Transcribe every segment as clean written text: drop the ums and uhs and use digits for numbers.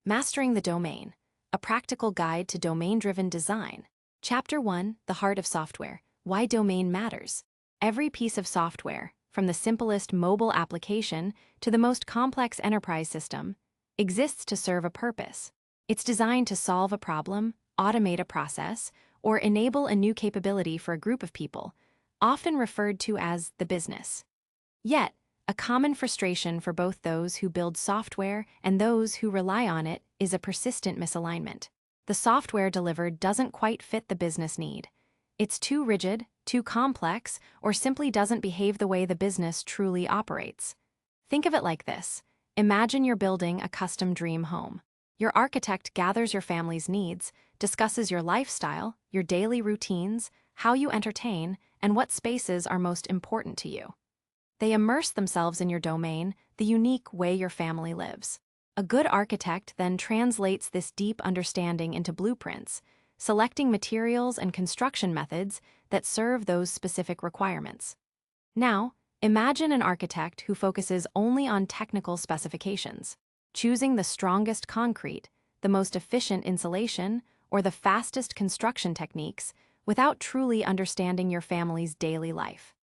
Mastering the Domain, a practical guide to domain-driven design. Chapter 1, The Heart of Software, Why Domain Matters. Every piece of software, from the simplest mobile application to the most complex enterprise system, exists to serve a purpose. It's designed to solve a problem, automate a process, or enable a new capability for a group of people, often referred to as the business. Yet, a common frustration for both those who build software and those who rely on it is a persistent misalignment. The software delivered doesn't quite fit the business need. It's too rigid, too complex, or simply doesn't behave the way the business truly operates. Think of it like this. Imagine you're building a custom dream home. Your architect gathers your family's needs, discusses your lifestyle, your daily routines, how you entertain, and what spaces are most important to you. They immerse themselves in your domain, the unique way your family lives. A good architect then translates this deep understanding into blueprints, selecting materials and construction methods that serve those specific requirements. Now, imagine an architect who focuses only on technical specifications, choosing the strongest concrete, the most efficient insulation, or the fastest construction techniques without truly understanding your family's daily life.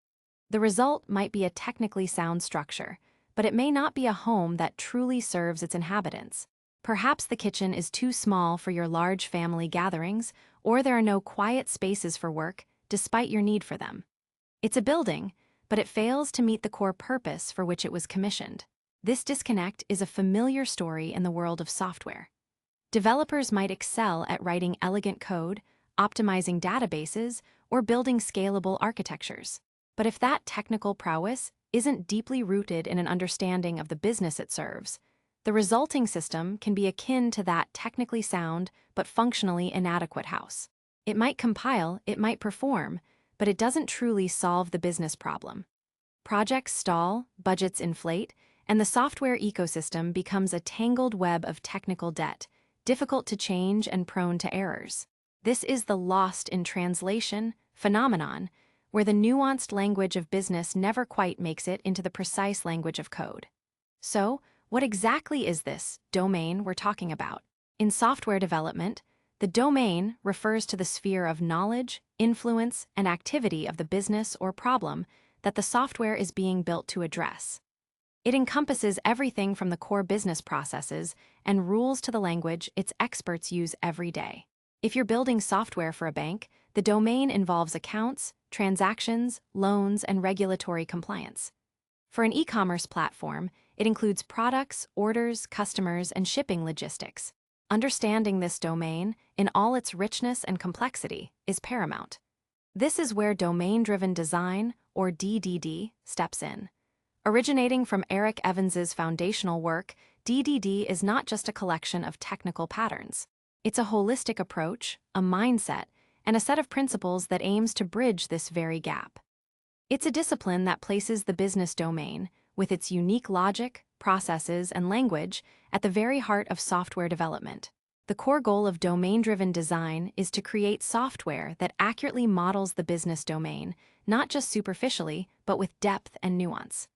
The result might be a technically sound structure, but it may not be a home that truly serves its inhabitants. Perhaps the kitchen is too small for your large family gatherings, or there are no quiet spaces for work, despite your need for them. It's a building, but it fails to meet the core purpose for which it was commissioned. This disconnect is a familiar story in the world of software. Developers might excel at writing elegant code, optimizing databases, or building scalable architectures. But if that technical prowess isn't deeply rooted in an understanding of the business it serves, the resulting system can be akin to that technically sound but functionally inadequate house. It might compile, it might perform, but it doesn't truly solve the business problem. Projects stall, budgets inflate, and the software ecosystem becomes a tangled web of technical debt, difficult to change and prone to errors. This is the lost in translation phenomenon, where the nuanced language of business never quite makes it into the precise language of code. So, what exactly is this domain we're talking about? In software development, the domain refers to the sphere of knowledge, influence, and activity of the business or problem that the software is being built to address. It encompasses everything from the core business processes and rules to the language its experts use every day. If you're building software for a bank, the domain involves accounts, transactions, loans, and regulatory compliance. For an e-commerce platform, it includes products, orders, customers, and shipping logistics. Understanding this domain, in all its richness and complexity, is paramount. This is where domain-driven design, or DDD, steps in. Originating from Eric Evans's foundational work, DDD is not just a collection of technical patterns. It's a holistic approach, a mindset, and a set of principles that aims to bridge this very gap. It's a discipline that places the business domain, with its unique logic, processes, and language, at the very heart of software development. The core goal of domain-driven design is to create software that accurately models the business domain, not just superficially, but with depth and nuance.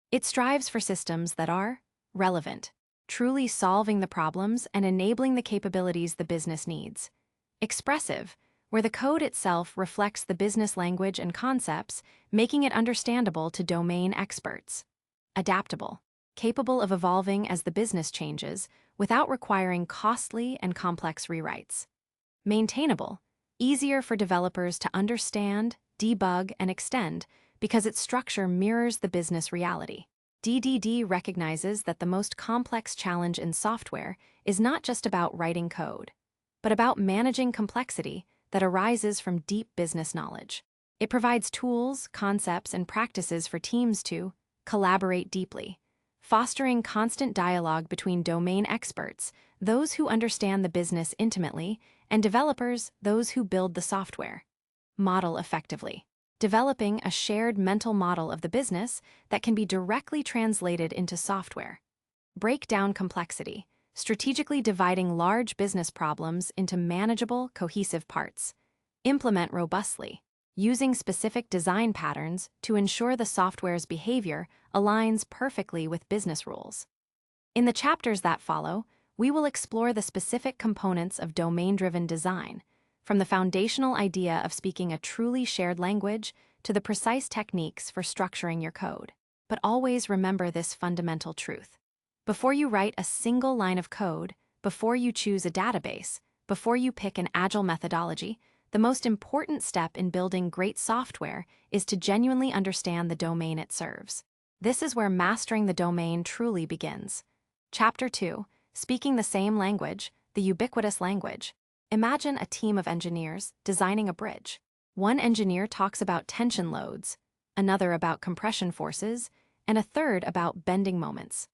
It strives for systems that are relevant, truly solving the problems and enabling the capabilities the business needs. Expressive, where the code itself reflects the business language and concepts, making it understandable to domain experts. Adaptable, capable of evolving as the business changes without requiring costly and complex rewrites. Maintainable, easier for developers to understand, debug, and extend because its structure mirrors the business reality. DDD recognizes that the most complex challenge in software is not just about writing code, but about managing complexity that arises from deep business knowledge. It provides tools, concepts, and practices for teams to collaborate deeply, fostering constant dialogue between domain experts, those who understand the business intimately, and developers, those who build the software. Model effectively, developing a shared mental model of the business that can be directly translated into software. Break down complexity, strategically dividing large business problems into manageable, cohesive parts. Implement robustly, using specific design patterns to ensure the software's behavior aligns perfectly with business rules. In the chapters that follow, we will explore the specific components of domain-driven design, from the foundational idea of speaking a truly shared language to the precise techniques for structuring your code. But always remember this fundamental truth. Before you write a single line of code, before you choose a database, before you pick an agile methodology, the most important step in building great software is to genuinely understand the domain it serves. This is where mastering the domain truly begins. Chapter 2. Speaking the same language, the ubiquitous language. Imagine a team of engineers designing a bridge. One engineer talks about tension loads, another about compression forces, and a third about bending moments.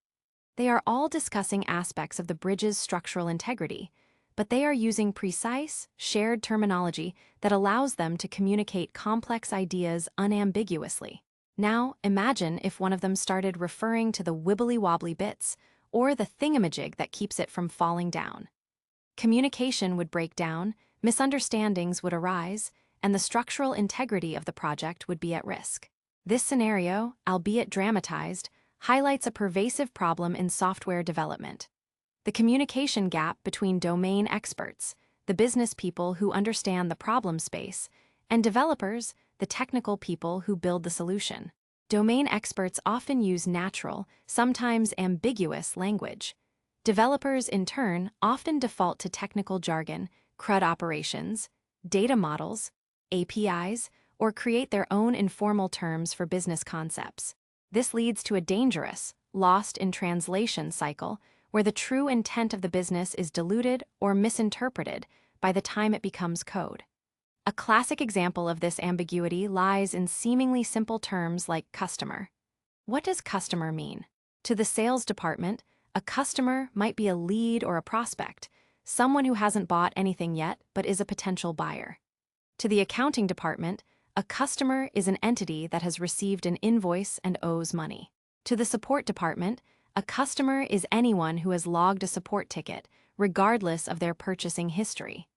They are all discussing aspects of the bridge's structural integrity, but they are using precise, shared terminology that allows them to communicate complex ideas unambiguously. Now, imagine if one of them started referring to the wibbly-wobbly bits or the thingamajig that keeps it from falling down. Communication would break down, misunderstandings would arise, and the structural integrity of the project would be at risk. This scenario, albeit dramatized, highlights a pervasive problem in software development: the communication gap between domain experts, the business people who understand the problem space, and developers, the technical people who build the solution. Domain experts often use natural, sometimes ambiguous language. Developers, in turn, often default to technical jargon, CRUD operations, data models, APIs, or create their own informal terms for business concepts. This leads to a dangerous, lost in translation cycle where the true intent of the business is diluted or misinterpreted by the time it becomes code. A classic example of this ambiguity lies in seemingly simple terms like customer. What does customer mean? To the sales department, a customer might be a lead or a prospect, someone who hasn't bought anything yet but is a potential buyer. To the accounting department, a customer is an entity that has received an invoice and owes money. To the support department, a customer is anyone who has logged a support ticket, regardless of their purchasing history.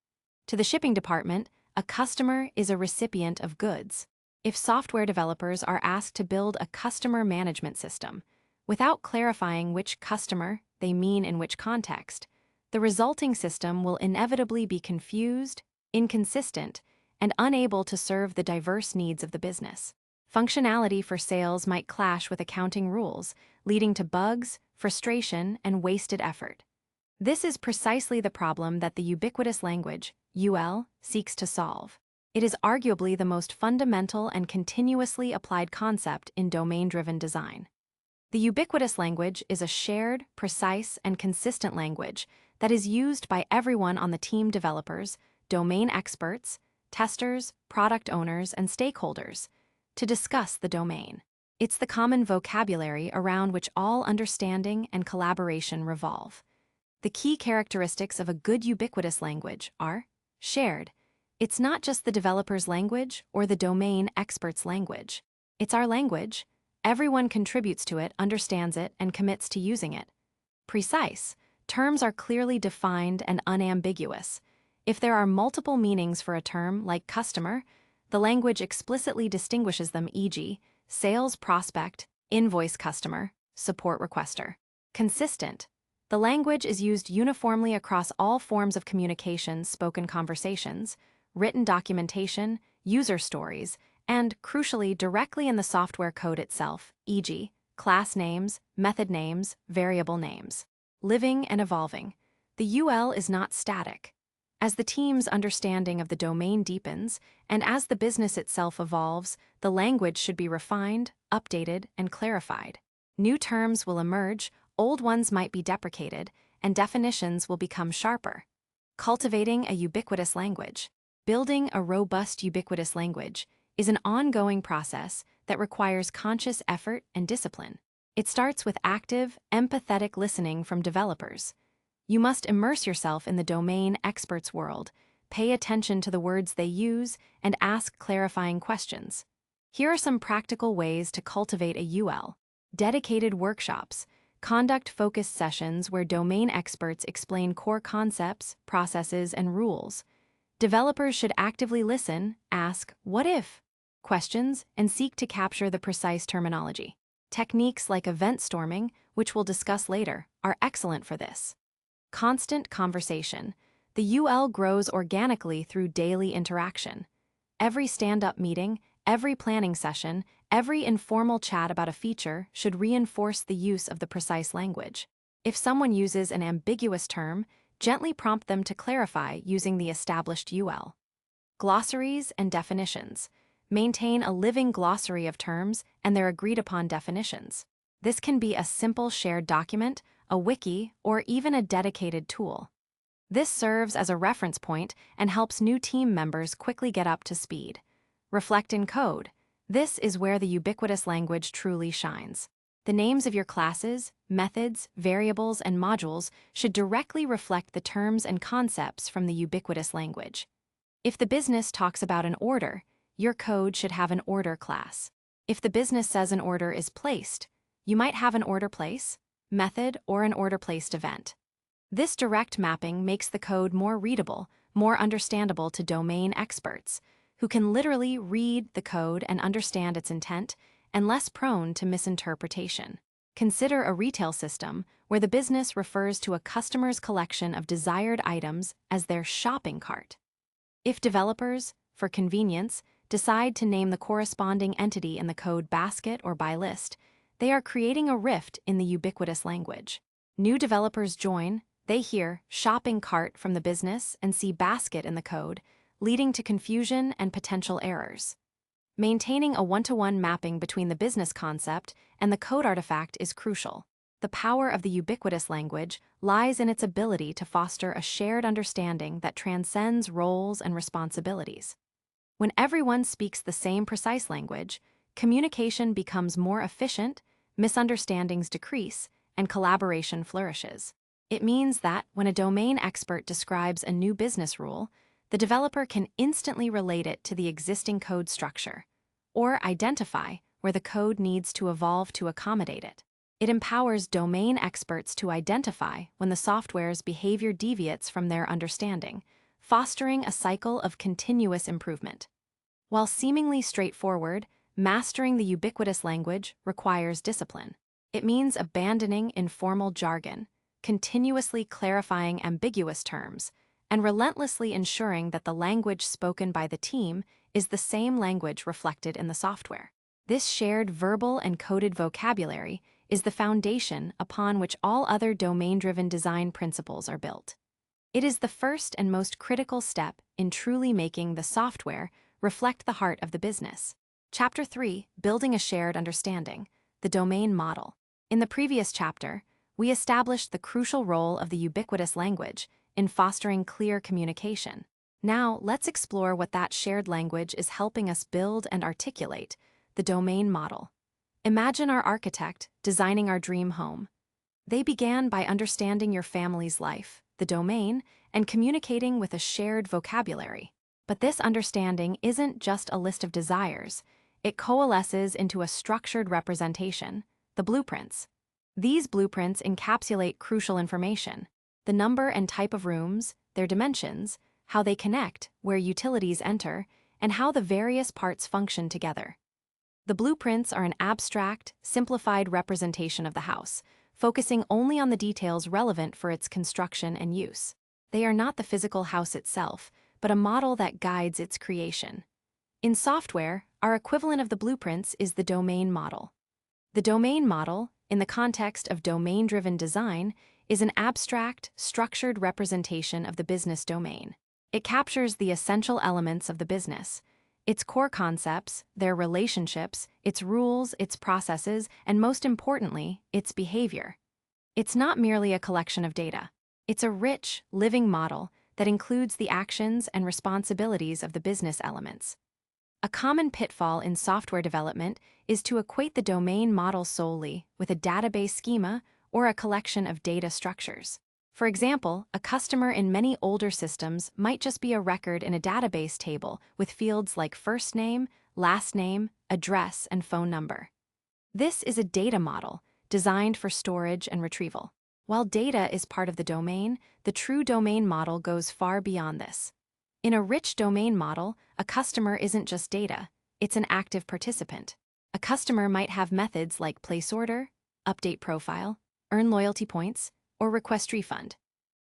To the shipping department, a customer is a recipient of goods. If software developers are asked to build a customer management system, without clarifying which customer they mean in which context, the resulting system will inevitably be confused, inconsistent, and unable to serve the diverse needs of the business. Functionality for sales might clash with accounting rules, leading to bugs, frustration, and wasted effort. This is precisely the problem that the ubiquitous language, UL, seeks to solve. It is arguably the most fundamental and continuously applied concept in domain-driven design. The ubiquitous language is a shared, precise, and consistent language that is used by everyone on the team: developers, domain experts, testers, product owners, and stakeholders, to discuss the domain. It's the common vocabulary around which all understanding and collaboration revolve. The key characteristics of a good ubiquitous language are shared. It's not just the developer's language or the domain expert's language. It's our language. Everyone contributes to it, understands it, and commits to using it. Precise. Terms are clearly defined and unambiguous. If there are multiple meanings for a term, like customer, the language explicitly distinguishes them, e.g., sales prospect, invoice customer, support requester. Consistent. The language is used uniformly across all forms of communication: spoken conversations, written documentation, user stories, and, crucially, directly in the software code itself, e.g., class names, method names, variable names. Living and evolving. The UL is not static. As the team's understanding of the domain deepens, and as the business itself evolves, the language should be refined, updated, and clarified. New terms will emerge, old ones might be deprecated, and definitions will become sharper. Cultivating a ubiquitous language. Building a robust ubiquitous language is an ongoing process that requires conscious effort and discipline. It starts with active, empathetic listening from developers. You must immerse yourself in the domain expert's world, pay attention to the words they use, and ask clarifying questions. Here are some practical ways to cultivate a UL. Dedicated workshops. Conduct focused sessions where domain experts explain core concepts, processes, and rules. Developers should actively listen, ask "what if" questions, and seek to capture the precise terminology. Techniques like event storming, which we'll discuss later, are excellent for this. constant conversation. The UL grows organically through daily interaction. Every stand-up meeting, every planning session, every informal chat about a feature should reinforce the use of the precise language. If someone uses an ambiguous term, gently prompt them to clarify using the established UL. Glossaries and definitions. Maintain a living glossary of terms and their agreed-upon definitions. This can be a simple shared document, a wiki, or even a dedicated tool. This serves as a reference point and helps new team members quickly get up to speed. Reflect in code. This is where the ubiquitous language truly shines. The names of your classes, methods, variables, and modules should directly reflect the terms and concepts from the ubiquitous language. If the business talks about an order, your code should have an order class. If the business says an order is placed, you might have an order place, method, or an order placed event. This direct mapping makes the code more readable, more understandable to domain experts, who can literally read the code and understand its intent, and less prone to misinterpretation. Consider a retail system where the business refers to a customer's collection of desired items as their shopping cart. If developers, for convenience, decide to name the corresponding entity in the code basket or by list, they are creating a rift in the ubiquitous language. New developers join, they hear shopping cart from the business and see basket in the code, leading to confusion and potential errors. Maintaining a one-to-one mapping between the business concept and the code artifact is crucial. The power of the ubiquitous language lies in its ability to foster a shared understanding that transcends roles and responsibilities. When everyone speaks the same precise language, communication becomes more efficient, misunderstandings decrease, and collaboration flourishes. It means that when a domain expert describes a new business rule, the developer can instantly relate it to the existing code structure, or identify where the code needs to evolve to accommodate it. It empowers domain experts to identify when the software's behavior deviates from their understanding, fostering a cycle of continuous improvement. While seemingly straightforward, mastering the ubiquitous language requires discipline. It means abandoning informal jargon, continuously clarifying ambiguous terms, and relentlessly ensuring that the language spoken by the team is the same language reflected in the software. This shared verbal and coded vocabulary is the foundation upon which all other domain-driven design principles are built. It is the first and most critical step in truly making the software reflect the heart of the business. Chapter 3, Building a Shared Understanding, the Domain Model. In the previous chapter, we established the crucial role of the ubiquitous language in fostering clear communication. Now, let's explore what that shared language is helping us build and articulate, the domain model. Imagine our architect designing our dream home. They began by understanding your family's life, the domain, and communicating with a shared vocabulary. But this understanding isn't just a list of desires. It coalesces into a structured representation, the blueprints. These blueprints encapsulate crucial information: the number and type of rooms, their dimensions, how they connect, where utilities enter, and how the various parts function together. The blueprints are an abstract, simplified representation of the house, focusing only on the details relevant for its construction and use. They are not the physical house itself, but a model that guides its creation. In software, our equivalent of the blueprints is the domain model. The domain model, in the context of domain-driven design, is an abstract, structured representation of the business domain. It captures the essential elements of the business: its core concepts, their relationships, its rules, its processes, and most importantly, its behavior. It's not merely a collection of data. It's a rich, living model that includes the actions and responsibilities of the business elements. A common pitfall in software development is to equate the domain model solely with a database schema or a collection of data structures. For example, a customer in many older systems might just be a record in a database table with fields like first name, last name, address, and phone number. This is a data model designed for storage and retrieval. While data is part of the domain, the true domain model goes far beyond this. In a rich domain model, a customer isn't just data, it's an active participant. A customer might have methods like place order, update profile, earn loyalty points, or request refund.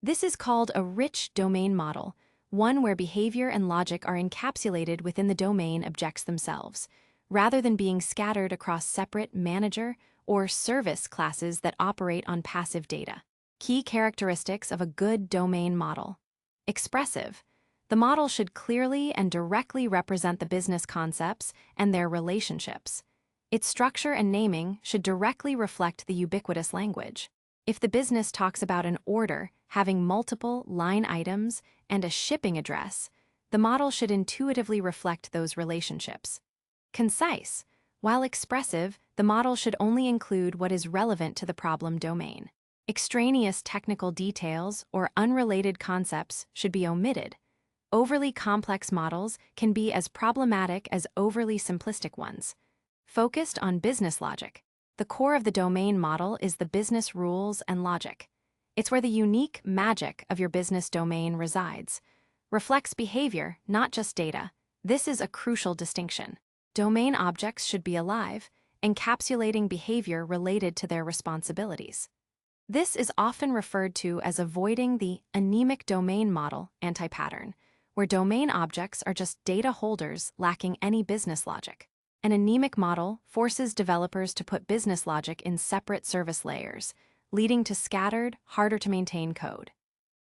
This is called a rich domain model, one where behavior and logic are encapsulated within the domain objects themselves, rather than being scattered across separate manager or service classes that operate on passive data. Key characteristics of a good domain model. Expressive. The model should clearly and directly represent the business concepts and their relationships. Its structure and naming should directly reflect the ubiquitous language. If the business talks about an order having multiple line items and a shipping address, the model should intuitively reflect those relationships. Concise. While expressive, the model should only include what is relevant to the problem domain. Extraneous technical details or unrelated concepts should be omitted. Overly complex models can be as problematic as overly simplistic ones. Focused on business logic. The core of the domain model is the business rules and logic. It's where the unique magic of your business domain resides. Reflects behavior, not just data. This is a crucial distinction. Domain objects should be alive, encapsulating behavior related to their responsibilities. This is often referred to as avoiding the anemic domain model anti-pattern, where domain objects are just data holders lacking any business logic. An anemic model forces developers to put business logic in separate service layers, leading to scattered, harder-to-maintain code.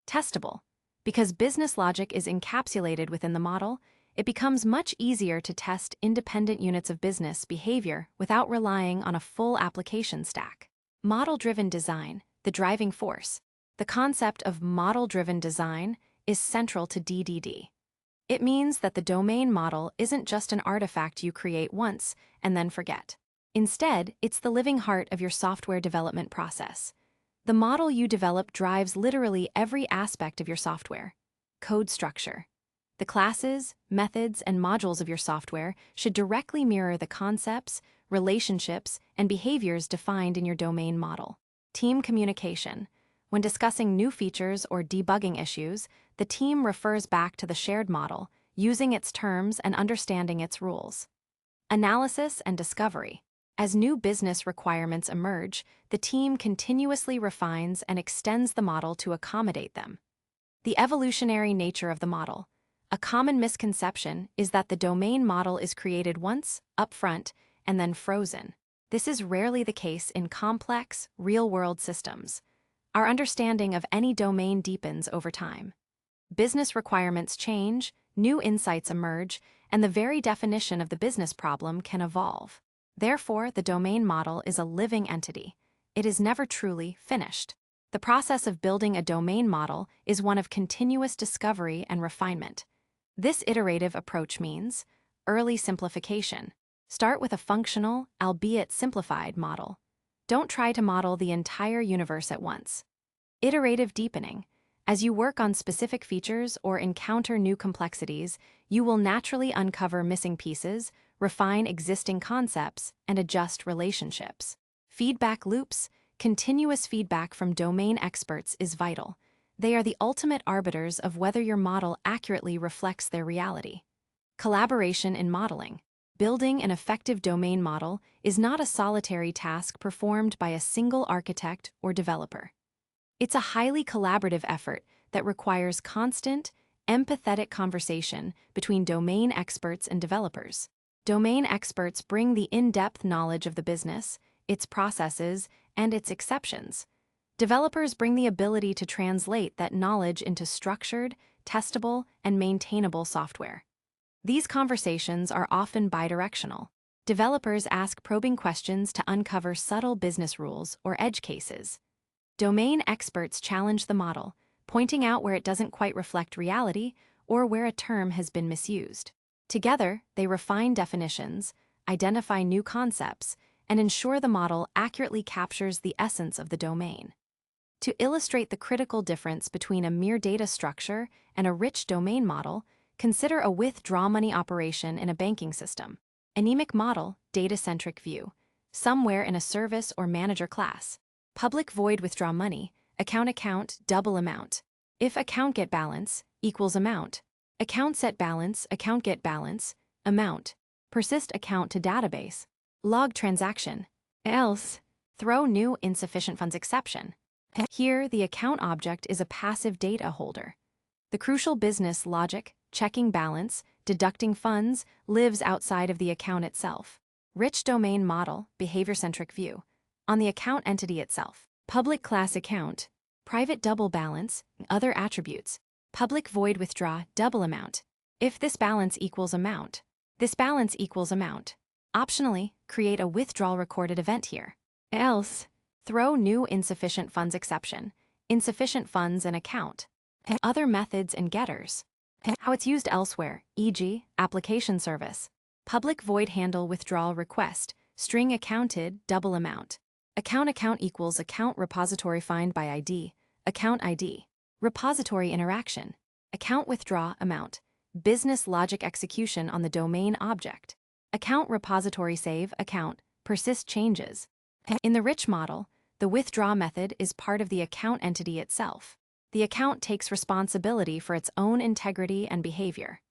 Testable. Because business logic is encapsulated within the model, it becomes much easier to test independent units of business behavior without relying on a full application stack. Model-driven design, the driving force. The concept of model-driven design is central to DDD. It means that the domain model isn't just an artifact you create once and then forget. Instead, it's the living heart of your software development process. The model you develop drives literally every aspect of your software. Code structure. The classes, methods, and modules of your software should directly mirror the concepts, relationships, and behaviors defined in your domain model. Team communication. When discussing new features or debugging issues, the team refers back to the shared model, using its terms and understanding its rules. Analysis and discovery. As new business requirements emerge, the team continuously refines and extends the model to accommodate them. The evolutionary nature of the model. A common misconception is that the domain model is created once, upfront, and then frozen. This is rarely the case in complex, real-world systems. Our understanding of any domain deepens over time. Business requirements change, new insights emerge, and the very definition of the business problem can evolve. Therefore, the domain model is a living entity. It is never truly finished. The process of building a domain model is one of continuous discovery and refinement. This iterative approach means early simplification. Start with a functional, albeit simplified, model. Don't try to model the entire universe at once. Iterative deepening. As you work on specific features or encounter new complexities, you will naturally uncover missing pieces, refine existing concepts, and adjust relationships. Feedback loops. Continuous feedback from domain experts is vital. They are the ultimate arbiters of whether your model accurately reflects their reality. Collaboration in modeling. Building an effective domain model is not a solitary task performed by a single architect or developer. It's a highly collaborative effort that requires constant, empathetic conversation between domain experts and developers. Domain experts bring the in-depth knowledge of the business, its processes, and its exceptions. Developers bring the ability to translate that knowledge into structured, testable, and maintainable software. These conversations are often bidirectional. Developers ask probing questions to uncover subtle business rules or edge cases. Domain experts challenge the model, pointing out where it doesn't quite reflect reality or where a term has been misused. Together, they refine definitions, identify new concepts, and ensure the model accurately captures the essence of the domain. To illustrate the critical difference between a mere data structure and a rich domain model, consider a withdraw money operation in a banking system. Anemic model, data-centric view. Somewhere in a service or manager class. Public void withdraw money, account double amount. If account get balance equals amount. Account set balance, account get balance, amount. Persist account to database. Log transaction. Else, throw new insufficient funds exception. Here, the account object is a passive data holder. The crucial business logic, checking balance, deducting funds, lives outside of the account itself. Rich domain model, behavior-centric view. On the account entity itself. Public class account, private double balance, other attributes. Public void withdraw double amount. If this balance equals amount. This balance equals amount. Optionally, create a withdrawal recorded event here. Else, throw new insufficient funds exception. Insufficient funds in account. Other methods and getters. How it's used elsewhere, e.g., application service. Public void handle withdrawal request, string accounted, double amount. Account equals account repository find by ID, account ID. Repository interaction. Account withdraw amount. Business logic execution on the domain object. Account repository save account, persist changes. In the rich model, the withdraw method is part of the account entity itself. The account takes responsibility for its own integrity and behavior.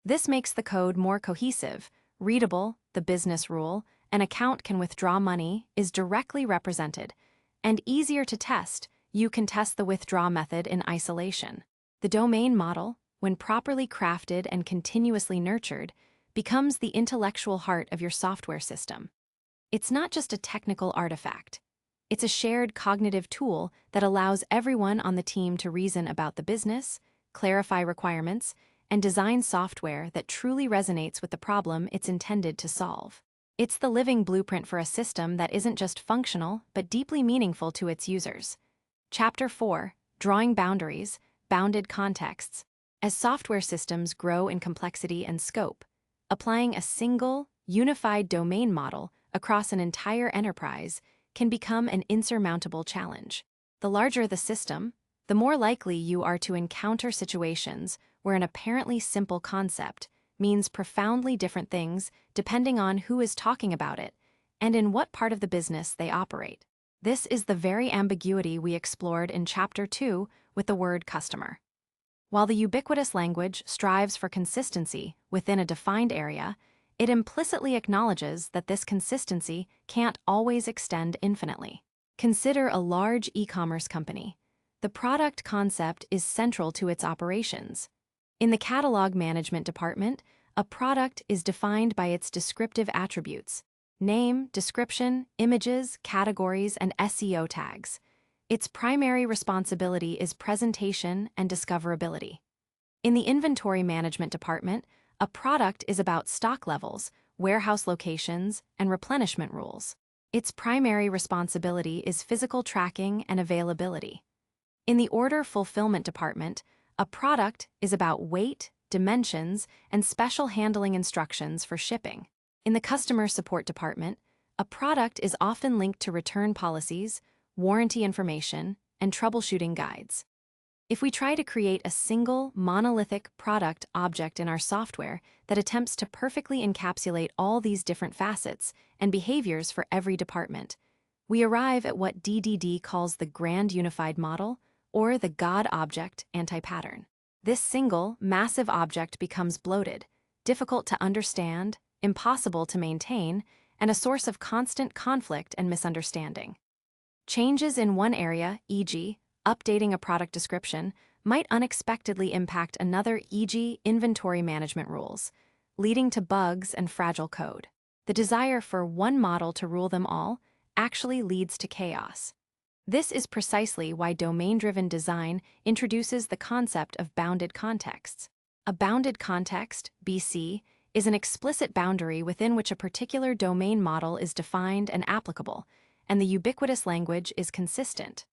This makes the code more cohesive, readable, the business rule, an account can withdraw money, is directly represented, and easier to test, you can test the withdraw method in isolation. The domain model, when properly crafted and continuously nurtured, becomes the intellectual heart of your software system. It's not just a technical artifact. It's a shared cognitive tool that allows everyone on the team to reason about the business, clarify requirements, and design software that truly resonates with the problem it's intended to solve. It's the living blueprint for a system that isn't just functional, but deeply meaningful to its users. Chapter 4, Drawing Boundaries, Bounded Contexts. As software systems grow in complexity and scope, applying a single, unified domain model across an entire enterprise can become an insurmountable challenge. The larger the system, the more likely you are to encounter situations where an apparently simple concept means profoundly different things depending on who is talking about it and in what part of the business they operate. This is the very ambiguity we explored in Chapter 2 with the word customer. While the ubiquitous language strives for consistency within a defined area, it implicitly acknowledges that this consistency can't always extend infinitely. Consider a large e-commerce company. The product concept is central to its operations. In the catalog management department, a product is defined by its descriptive attributes: name, description, images, categories, and SEO tags. Its primary responsibility is presentation and discoverability. In the inventory management department, a product is about stock levels, warehouse locations, and replenishment rules. Its primary responsibility is physical tracking and availability. In the order fulfillment department, a product is about weight, dimensions, and special handling instructions for shipping. In the customer support department, a product is often linked to return policies, warranty information, and troubleshooting guides. If we try to create a single, monolithic product object in our software that attempts to perfectly encapsulate all these different facets and behaviors for every department, we arrive at what DDD calls the Grand Unified Model, or the God Object Anti-Pattern. This single, massive object becomes bloated, difficult to understand, impossible to maintain, and a source of constant conflict and misunderstanding. Changes in one area, e.g., updating a product description, might unexpectedly impact another, e.g., inventory management rules, leading to bugs and fragile code. The desire for one model to rule them all actually leads to chaos. This is precisely why domain-driven design introduces the concept of bounded contexts. A bounded context, BC, is an explicit boundary within which a particular domain model is defined and applicable, and the ubiquitous language is consistent.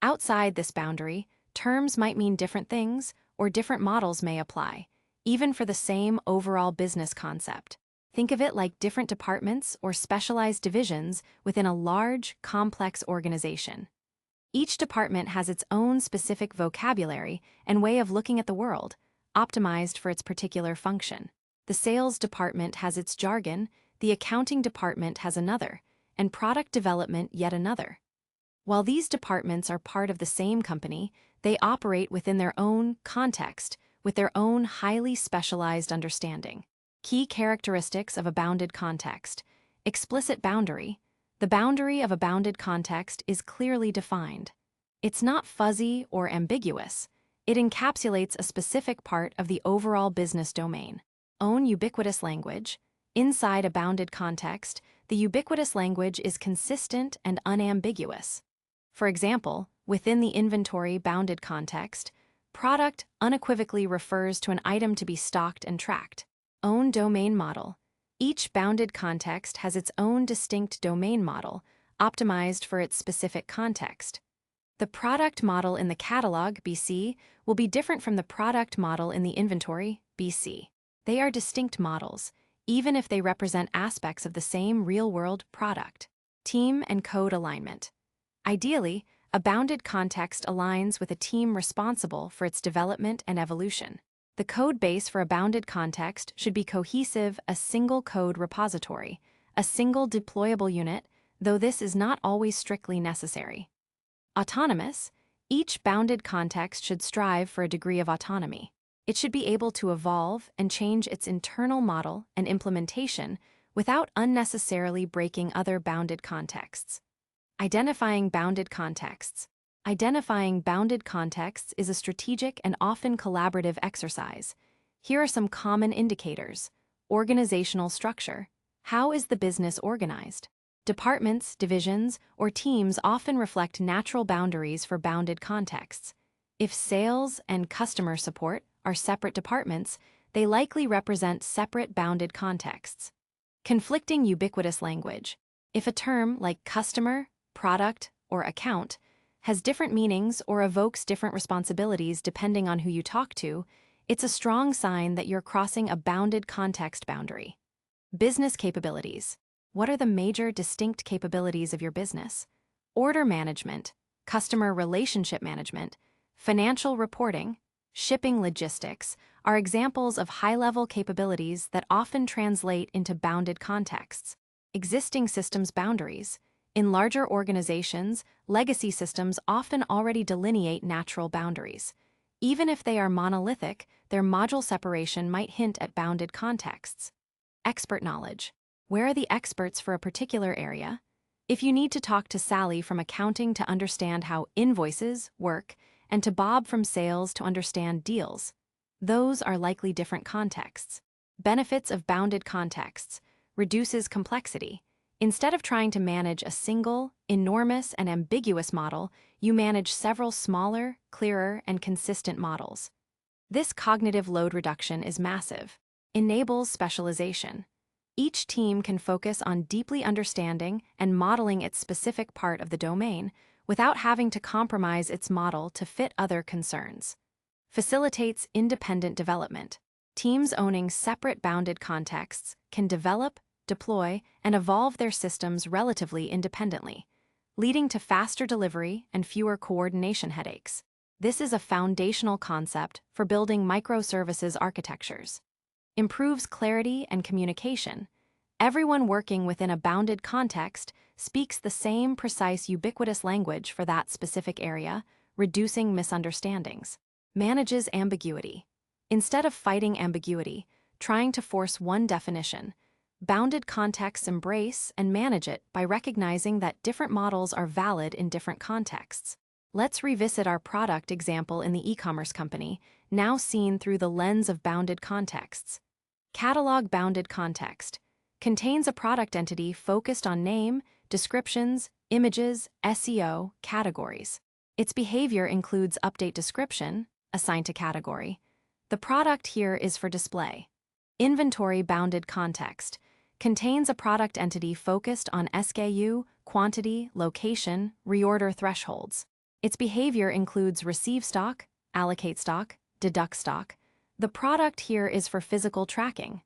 Outside this boundary, terms might mean different things, or different models may apply, even for the same overall business concept. Think of it like different departments or specialized divisions within a large, complex organization. Each department has its own specific vocabulary and way of looking at the world, optimized for its particular function. The sales department has its jargon, the accounting department has another, and product development yet another. While these departments are part of the same company, they operate within their own context, with their own highly specialized understanding. Key characteristics of a bounded context. Explicit boundary. The boundary of a bounded context is clearly defined. It's not fuzzy or ambiguous. It encapsulates a specific part of the overall business domain. Own ubiquitous language. Inside a bounded context, the ubiquitous language is consistent and unambiguous. For example, within the inventory bounded context, product unequivocally refers to an item to be stocked and tracked. Own domain model. Each bounded context has its own distinct domain model, optimized for its specific context. The product model in the catalog, BC, will be different from the product model in the inventory, BC. They are distinct models, even if they represent aspects of the same real-world product. Team and code alignment. Ideally, a bounded context aligns with a team responsible for its development and evolution. The code base for a bounded context should be cohesive, a single code repository, a single deployable unit, though this is not always strictly necessary. Autonomous. Each bounded context should strive for a degree of autonomy. It should be able to evolve and change its internal model and implementation without unnecessarily breaking other bounded contexts. Identifying bounded contexts. Identifying bounded contexts is a strategic and often collaborative exercise. Here are some common indicators. Organizational structure. How is the business organized? Departments, divisions, or teams often reflect natural boundaries for bounded contexts. If sales and customer support are separate departments, they likely represent separate bounded contexts. Conflicting ubiquitous language. If a term like customer, product, or account has different meanings or evokes different responsibilities depending on who you talk to, it's a strong sign that you're crossing a bounded context boundary. Business capabilities. What are the major distinct capabilities of your business? Order management, customer relationship management, financial reporting, shipping logistics are examples of high-level capabilities that often translate into bounded contexts. Existing systems boundaries. In larger organizations, legacy systems often already delineate natural boundaries. Even if they are monolithic, their module separation might hint at bounded contexts. Expert knowledge. Where are the experts for a particular area? If you need to talk to Sally from accounting to understand how invoices work, and to Bob from sales to understand deals, those are likely different contexts. Benefits of bounded contexts. Reduces complexity. Instead of trying to manage a single, enormous, and ambiguous model, you manage several smaller, clearer, and consistent models. This cognitive load reduction is massive. Enables specialization. Each team can focus on deeply understanding and modeling its specific part of the domain without having to compromise its model to fit other concerns. Facilitates independent development. Teams owning separate bounded contexts can develop, deploy, and evolve their systems relatively independently, leading to faster delivery and fewer coordination headaches. This is a foundational concept for building microservices architectures. Improves clarity and communication. Everyone working within a bounded context speaks the same precise ubiquitous language for that specific area, reducing misunderstandings. Manages ambiguity. Instead of fighting ambiguity, trying to force one definition, bounded contexts embrace and manage it by recognizing that different models are valid in different contexts. Let's revisit our product example in the e-commerce company, now seen through the lens of bounded contexts. Catalog bounded context contains a product entity focused on name, descriptions, images, SEO, categories. Its behavior includes update description, assigned to category. The product here is for display. Inventory bounded context contains a product entity focused on SKU, quantity, location, reorder thresholds. Its behavior includes receive stock, allocate stock, deduct stock. The product here is for physical tracking.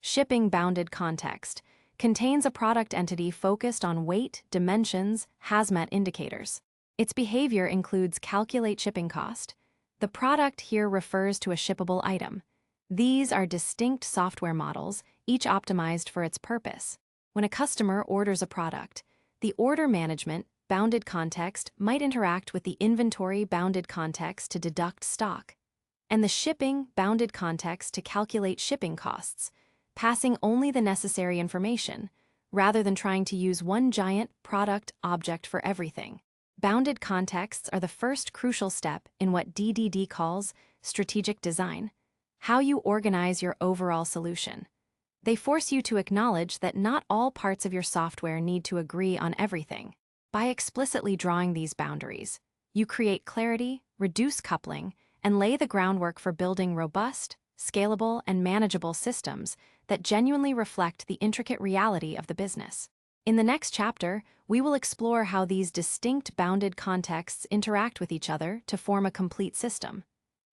Shipping bounded context contains a product entity focused on weight, dimensions, hazmat indicators. Its behavior includes calculate shipping cost. The product here refers to a shippable item. These are distinct software models, each optimized for its purpose. When a customer orders a product, the order management bounded context might interact with the inventory bounded context to deduct stock, and the shipping bounded context to calculate shipping costs, passing only the necessary information, rather than trying to use one giant product object for everything. Bounded contexts are the first crucial step in what DDD calls strategic design, how you organize your overall solution. They force you to acknowledge that not all parts of your software need to agree on everything. By explicitly drawing these boundaries, you create clarity, reduce coupling, and lay the groundwork for building robust, scalable, and manageable systems that genuinely reflect the intricate reality of the business. In the next chapter, we will explore how these distinct bounded contexts interact with each other to form a complete system.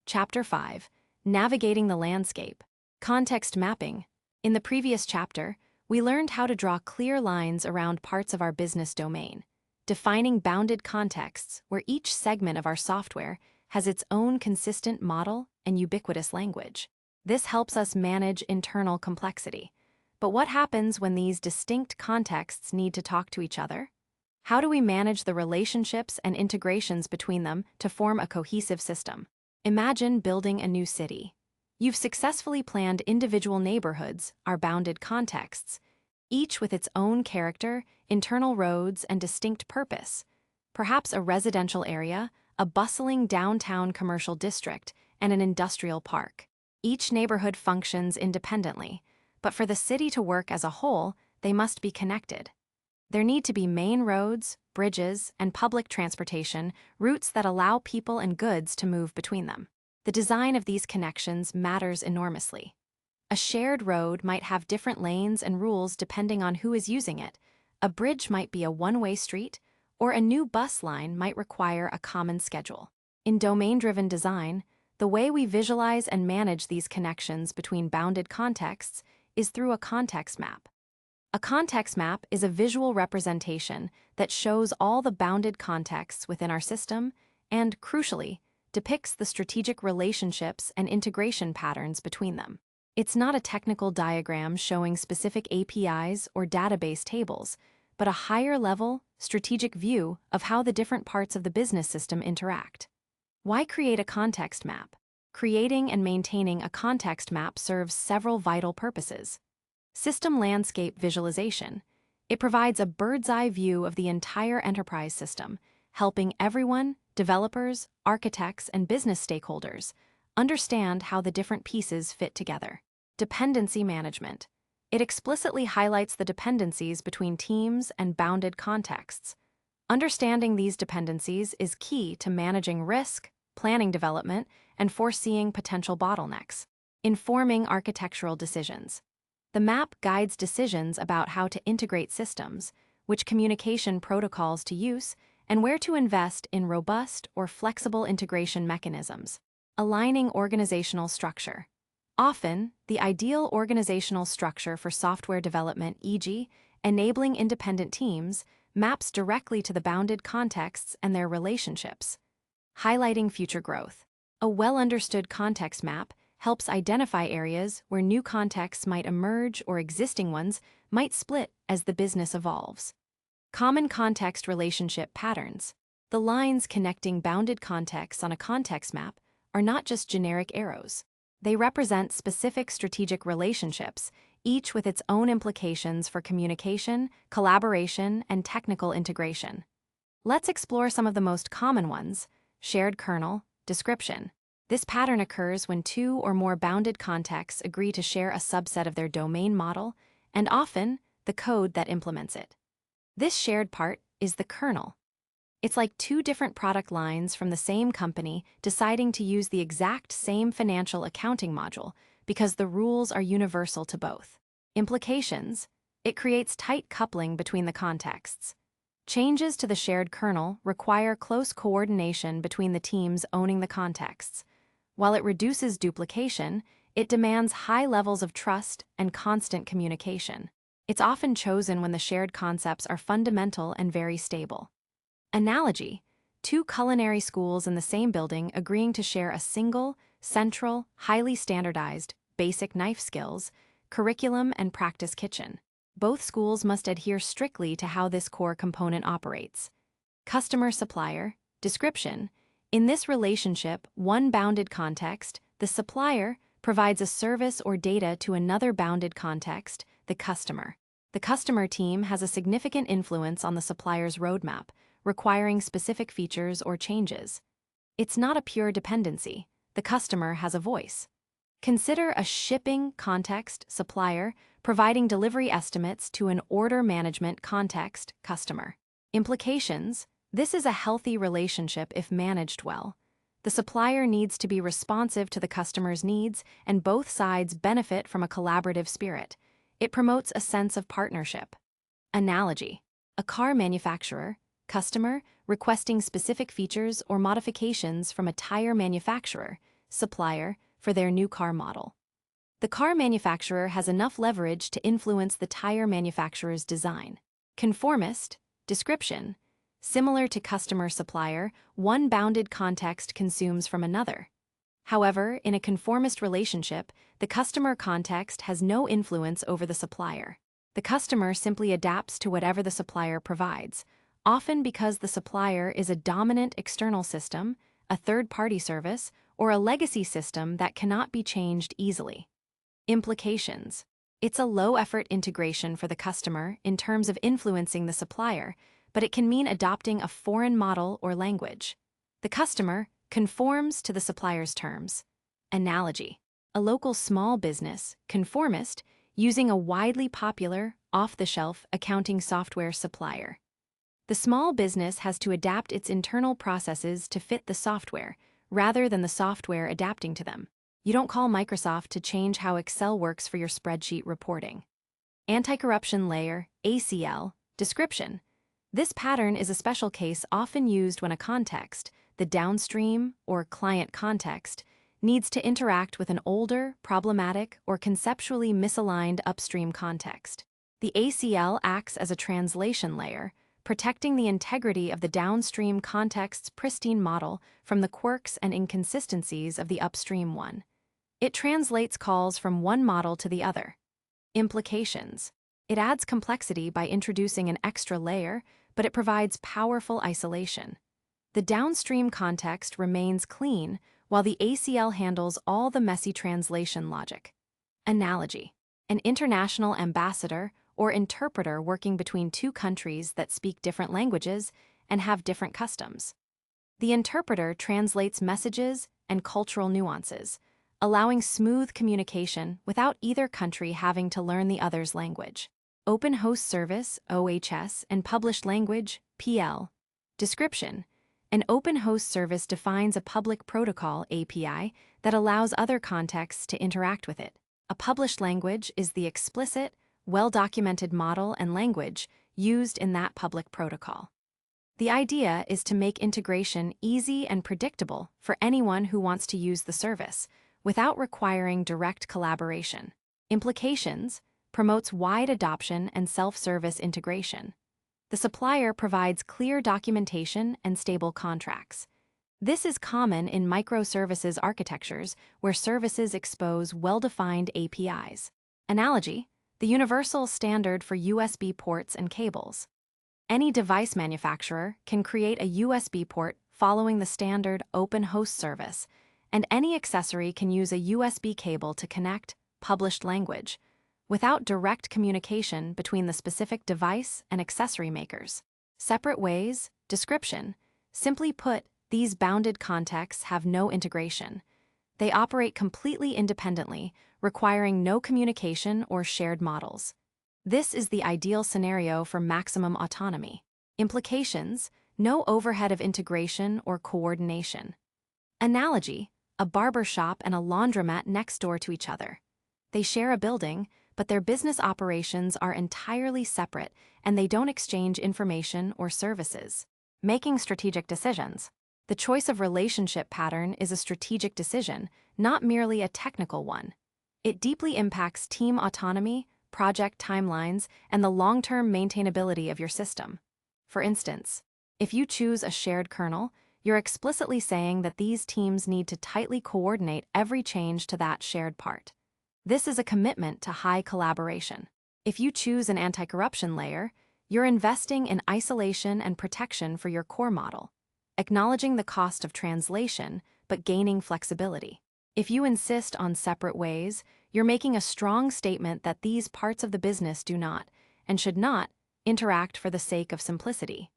Chapter 5. Navigating the Landscape. Context Mapping. In the previous chapter, we learned how to draw clear lines around parts of our business domain, defining bounded contexts where each segment of our software has its own consistent model and ubiquitous language. This helps us manage internal complexity. But what happens when these distinct contexts need to talk to each other? How do we manage the relationships and integrations between them to form a cohesive system? Imagine building a new city. You've successfully planned individual neighborhoods, our bounded contexts, each with its own character, internal roads, and distinct purpose. Perhaps a residential area, a bustling downtown commercial district, and an industrial park. Each neighborhood functions independently, but for the city to work as a whole, they must be connected. There need to be main roads, bridges, and public transportation, routes that allow people and goods to move between them. The design of these connections matters enormously. A shared road might have different lanes and rules depending on who is using it. A bridge might be a one-way street, or a new bus line might require a common schedule. In domain-driven design, the way we visualize and manage these connections between bounded contexts is through a context map. A context map is a visual representation that shows all the bounded contexts within our system and, crucially, depicts the strategic relationships and integration patterns between them. It's not a technical diagram showing specific APIs or database tables, but a higher-level, strategic view of how the different parts of the business system interact. Why create a context map? Creating and maintaining a context map serves several vital purposes. System landscape visualization. It provides a bird's-eye view of the entire enterprise system, helping everyone, developers, architects, and business stakeholders, understand how the different pieces fit together. Dependency management. It explicitly highlights the dependencies between teams and bounded contexts. Understanding these dependencies is key to managing risk, planning development, and foreseeing potential bottlenecks. Informing architectural decisions. The map guides decisions about how to integrate systems, which communication protocols to use, and where to invest in robust or flexible integration mechanisms. Aligning organizational structure. Often, the ideal organizational structure for software development, e.g., enabling independent teams, maps directly to the bounded contexts and their relationships. Highlighting future growth. A well-understood context map helps identify areas where new contexts might emerge or existing ones might split as the business evolves. Common context relationship patterns. The lines connecting bounded contexts on a context map are not just generic arrows. They represent specific strategic relationships, each with its own implications for communication, collaboration, and technical integration. Let's explore some of the most common ones. Shared kernel, description. This pattern occurs when two or more bounded contexts agree to share a subset of their domain model, and often the code that implements it. This shared part is the kernel. It's like two different product lines from the same company deciding to use the exact same financial accounting module because the rules are universal to both. Implications. It creates tight coupling between the contexts. Changes to the shared kernel require close coordination between the teams owning the contexts. While it reduces duplication, it demands high levels of trust and constant communication. It's often chosen when the shared concepts are fundamental and very stable. Analogy. Two culinary schools in the same building agreeing to share a single, central, highly standardized, basic knife skills, curriculum, and practice kitchen. Both schools must adhere strictly to how this core component operates. Customer-supplier, description. In this relationship, one bounded context, the supplier, provides a service or data to another bounded context, the customer. The customer team has a significant influence on the supplier's roadmap, requiring specific features or changes. It's not a pure dependency. The customer has a voice. Consider a shipping context supplier providing delivery estimates to an order management context customer. Implications: this is a healthy relationship if managed well. The supplier needs to be responsive to the customer's needs, and both sides benefit from a collaborative spirit. It promotes a sense of partnership. Analogy: a car manufacturer, customer, requesting specific features or modifications from a tire manufacturer, supplier, for their new car model. The car manufacturer has enough leverage to influence the tire manufacturer's design. Conformist, description: similar to customer-supplier, one bounded context consumes from another. However, in a conformist relationship, the customer context has no influence over the supplier. The customer simply adapts to whatever the supplier provides, often because the supplier is a dominant external system, a third-party service, or a legacy system that cannot be changed easily. Implications: it's a low-effort integration for the customer in terms of influencing the supplier, but it can mean adopting a foreign model or language. The customer conforms to the supplier's terms. Analogy: a local small business, conformist, using a widely popular, off-the-shelf accounting software supplier. The small business has to adapt its internal processes to fit the software, rather than the software adapting to them. You don't call Microsoft to change how Excel works for your spreadsheet reporting. Anti-corruption layer, ACL, description: this pattern is a special case often used when a context, the downstream or client context, needs to interact with an older, problematic, or conceptually misaligned upstream context. The ACL acts as a translation layer, protecting the integrity of the downstream context's pristine model from the quirks and inconsistencies of the upstream one. It translates calls from one model to the other. Implications: it adds complexity by introducing an extra layer, but it provides powerful isolation. The downstream context remains clean, while the ACL handles all the messy translation logic. Analogy: an international ambassador or interpreter working between two countries that speak different languages and have different customs. The interpreter translates messages and cultural nuances, allowing smooth communication without either country having to learn the other's language. Open Host Service, OHS, and Published Language, PL. Description: an open host service defines a public protocol, API, that allows other contexts to interact with it. A published language is the explicit, well-documented model and language used in that public protocol. The idea is to make integration easy and predictable for anyone who wants to use the service, without requiring direct collaboration. Implications: promotes wide adoption and self-service integration. The supplier provides clear documentation and stable contracts. This is common in microservices architectures where services expose well-defined APIs. Analogy: the universal standard for USB ports and cables. Any device manufacturer can create a USB port following the standard open host service, and any accessory can use a USB cable to connect published language, without direct communication between the specific device and accessory makers. Separate ways, description: simply put, these bounded contexts have no integration. They operate completely independently, requiring no communication or shared models. This is the ideal scenario for maximum autonomy. Implications: no overhead of integration or coordination. Analogy: a barber shop and a laundromat next door to each other. They share a building, but their business operations are entirely separate and they don't exchange information or services. Making strategic decisions. The choice of relationship pattern is a strategic decision, not merely a technical one. It deeply impacts team autonomy, project timelines, and the long-term maintainability of your system. For instance, if you choose a shared kernel, you're explicitly saying that these teams need to tightly coordinate every change to that shared part. This is a commitment to high collaboration. If you choose an anti-corruption layer, you're investing in isolation and protection for your core model, acknowledging the cost of translation, but gaining flexibility. If you insist on separate ways, you're making a strong statement that these parts of the business do not, and should not, interact for the sake of simplicity.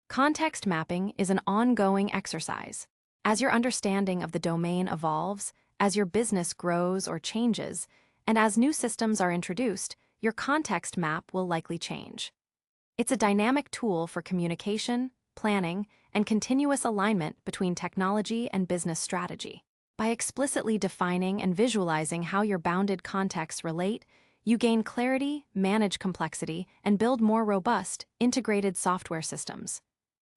Context mapping is an ongoing exercise. As your understanding of the domain evolves, as your business grows or changes, and as new systems are introduced, your context map will likely change. It's a dynamic tool for communication, planning, and continuous alignment between technology and business strategy. By explicitly defining and visualizing how your bounded contexts relate, you gain clarity, manage complexity, and build more robust, integrated software systems.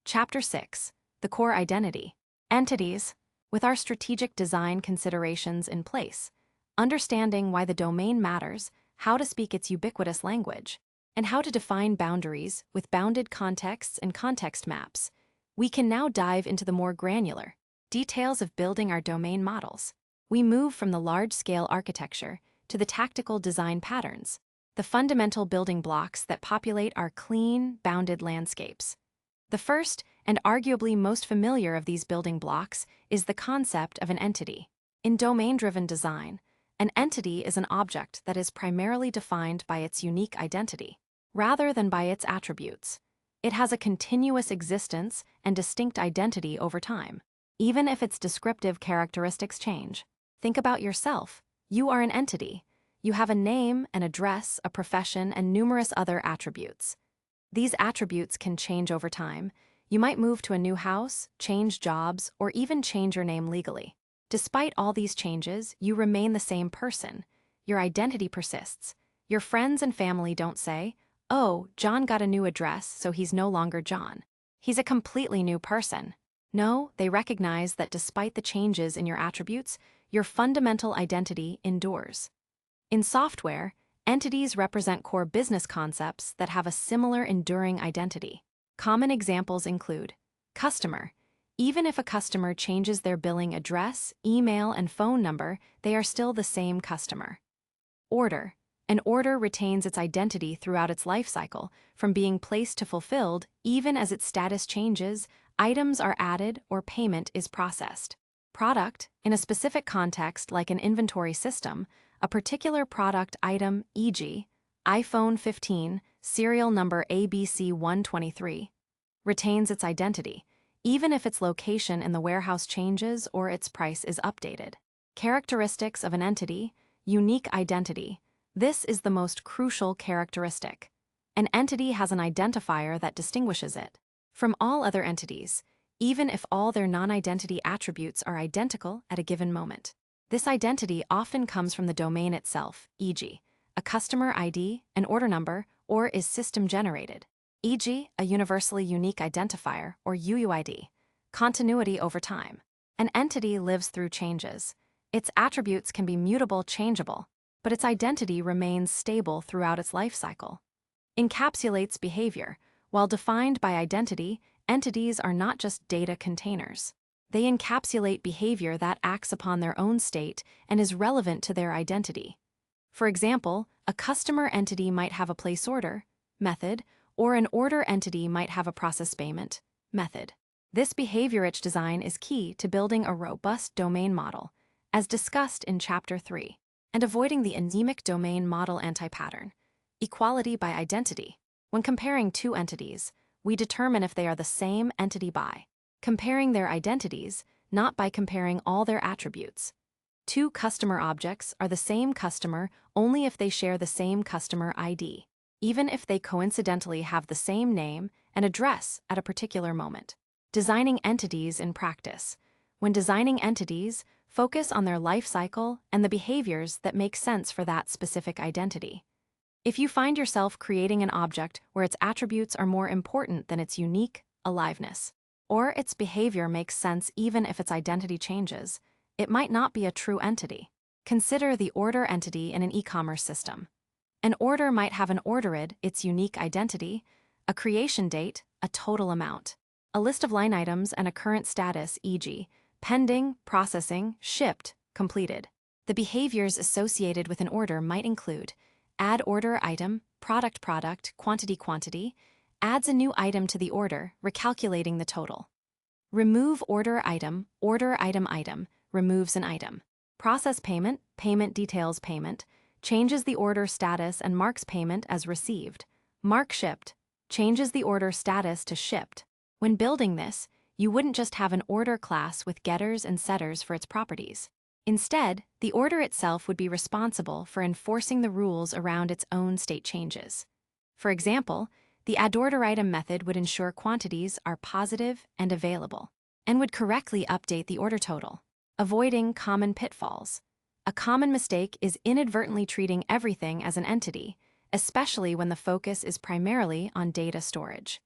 Chapter 6: The Core Identity. Entities. With our strategic design considerations in place, understanding why the domain matters, how to speak its ubiquitous language, and how to define boundaries with bounded contexts and context maps, we can now dive into the more granular details of building our domain models. We move from the large-scale architecture to the tactical design patterns, the fundamental building blocks that populate our clean, bounded landscapes. The first, and arguably most familiar of these building blocks, is the concept of an entity. In domain-driven design, an entity is an object that is primarily defined by its unique identity, rather than by its attributes. It has a continuous existence and distinct identity over time, even if its descriptive characteristics change. Think about yourself. You are an entity. You have a name, an address, a profession, and numerous other attributes. These attributes can change over time. You might move to a new house, change jobs, or even change your name legally. Despite all these changes, you remain the same person. Your identity persists. Your friends and family don't say, "Oh, John got a new address, so he's no longer John. He's a completely new person." No, they recognize that despite the changes in your attributes, your fundamental identity endures. In software, entities represent core business concepts that have a similar enduring identity. Common examples include customer. Even if a customer changes their billing address, email, and phone number, they are still the same customer. Order. An order retains its identity throughout its life cycle, from being placed to fulfilled. Even as its status changes, items are added or payment is processed. Product. In a specific context like an inventory system, a particular product item, e.g., iPhone 15, serial number ABC123, retains its identity, even if its location in the warehouse changes or its price is updated. Characteristics of an entity. Unique identity. This is the most crucial characteristic. An entity has an identifier that distinguishes it from all other entities, even if all their non-identity attributes are identical at a given moment. This identity often comes from the domain itself, e.g., a customer ID, an order number, or is system-generated, e.g., a universally unique identifier, or UUID. Continuity over time. An entity lives through changes. Its attributes can be mutable, changeable, but its identity remains stable throughout its life cycle. Encapsulates behavior. While defined by identity, entities are not just data containers. They encapsulate behavior that acts upon their own state and is relevant to their identity. For example, a customer entity might have a place order method, or an order entity might have a process payment method. This behavior-rich design is key to building a robust domain model, as discussed in Chapter 3, and avoiding the anemic domain model anti-pattern. Equality by identity. When comparing two entities, we determine if they are the same entity by comparing their identities, not by comparing all their attributes. Two customer objects are the same customer only if they share the same customer ID, even if they coincidentally have the same name and address at a particular moment. Designing entities in practice. When designing entities, focus on their life cycle and the behaviors that make sense for that specific identity. If you find yourself creating an object where its attributes are more important than its unique aliveness, or its behavior makes sense even if its identity changes, it might not be a true entity. Consider the order entity in an e-commerce system. An order might have an ordered, its unique identity, a creation date, a total amount, a list of line items, and a current status, e.g., pending, processing, shipped, completed. The behaviors associated with an order might include add order item, product, quantity, adds a new item to the order, recalculating the total. Remove order item, removes an item. Process payment, payment details payment, changes the order status and marks payment as received. Mark shipped, changes the order status to shipped. When building this, you wouldn't just have an order class with getters and setters for its properties. Instead, the order itself would be responsible for enforcing the rules around its own state changes. For example, the addOrderItem method would ensure quantities are positive and available, and would correctly update the order total, avoiding common pitfalls. A common mistake is inadvertently treating everything as an entity, especially when the focus is primarily on data storage.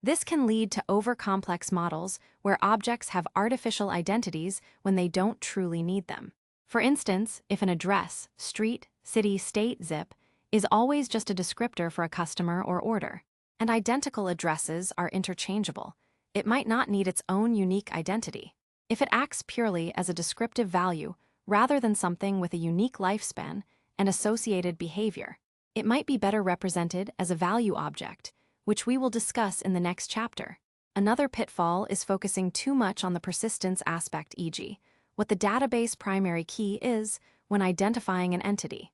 This can lead to overcomplex models where objects have artificial identities when they don't truly need them. For instance, if an address, street, city, state, zip is always just a descriptor for a customer or order, and identical addresses are interchangeable, it might not need its own unique identity. If it acts purely as a descriptive value rather than something with a unique lifespan and associated behavior, it might be better represented as a value object, which we will discuss in the next chapter. Another pitfall is focusing too much on the persistence aspect, e.g., what the database primary key is when identifying an entity.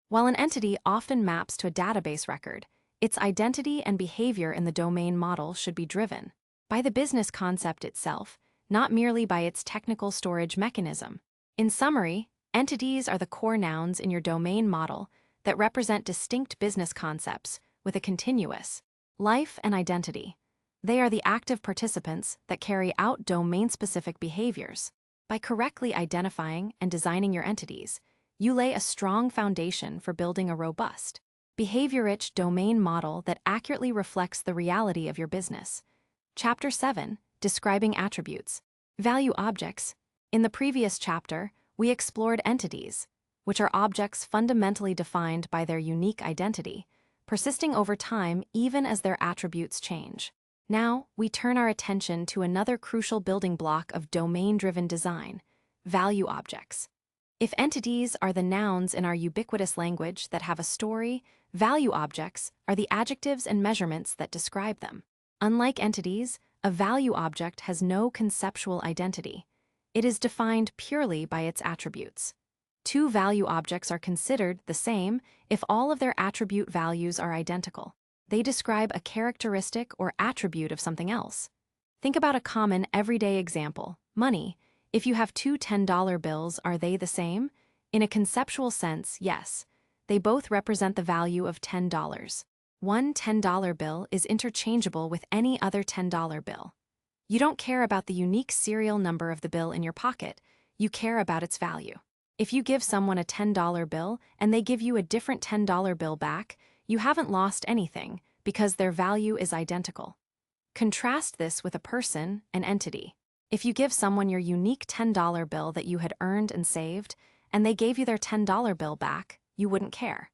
While an entity often maps to a database record, its identity and behavior in the domain model should be driven by the business concept itself, not merely by its technical storage mechanism. In summary, entities are the core nouns in your domain model that represent distinct business concepts with a continuous life and identity. They are the active participants that carry out domain-specific behaviors. By correctly identifying and designing your entities, you lay a strong foundation for building a robust, behavior-rich domain model that accurately reflects the reality of your business. Chapter 7, Describing Attributes. Value Objects. In the previous chapter, we explored entities, which are objects fundamentally defined by their unique identity, persisting over time even as their attributes change. Now, we turn our attention to another crucial building block of domain-driven design: value objects. If entities are the nouns in our ubiquitous language that have a story, value objects are the adjectives and measurements that describe them. Unlike entities, a value object has no conceptual identity. It is defined purely by its attributes. Two value objects are considered the same if all of their attribute values are identical. They describe a characteristic or attribute of something else. Think about a common everyday example: money. If you have two $10 bills, are they the same? In a conceptual sense, yes. They both represent the value of $10. One $10 bill is interchangeable with any other $10 bill. You don't care about the unique serial number of the bill in your pocket, you care about its value. If you give someone a $10 bill and they give you a different $10 bill back, you haven't lost anything because their value is identical. Contrast this with a person, an entity. If you give someone your unique $10 bill that you had earned and saved, and they gave you their $10 bill back, you wouldn't care.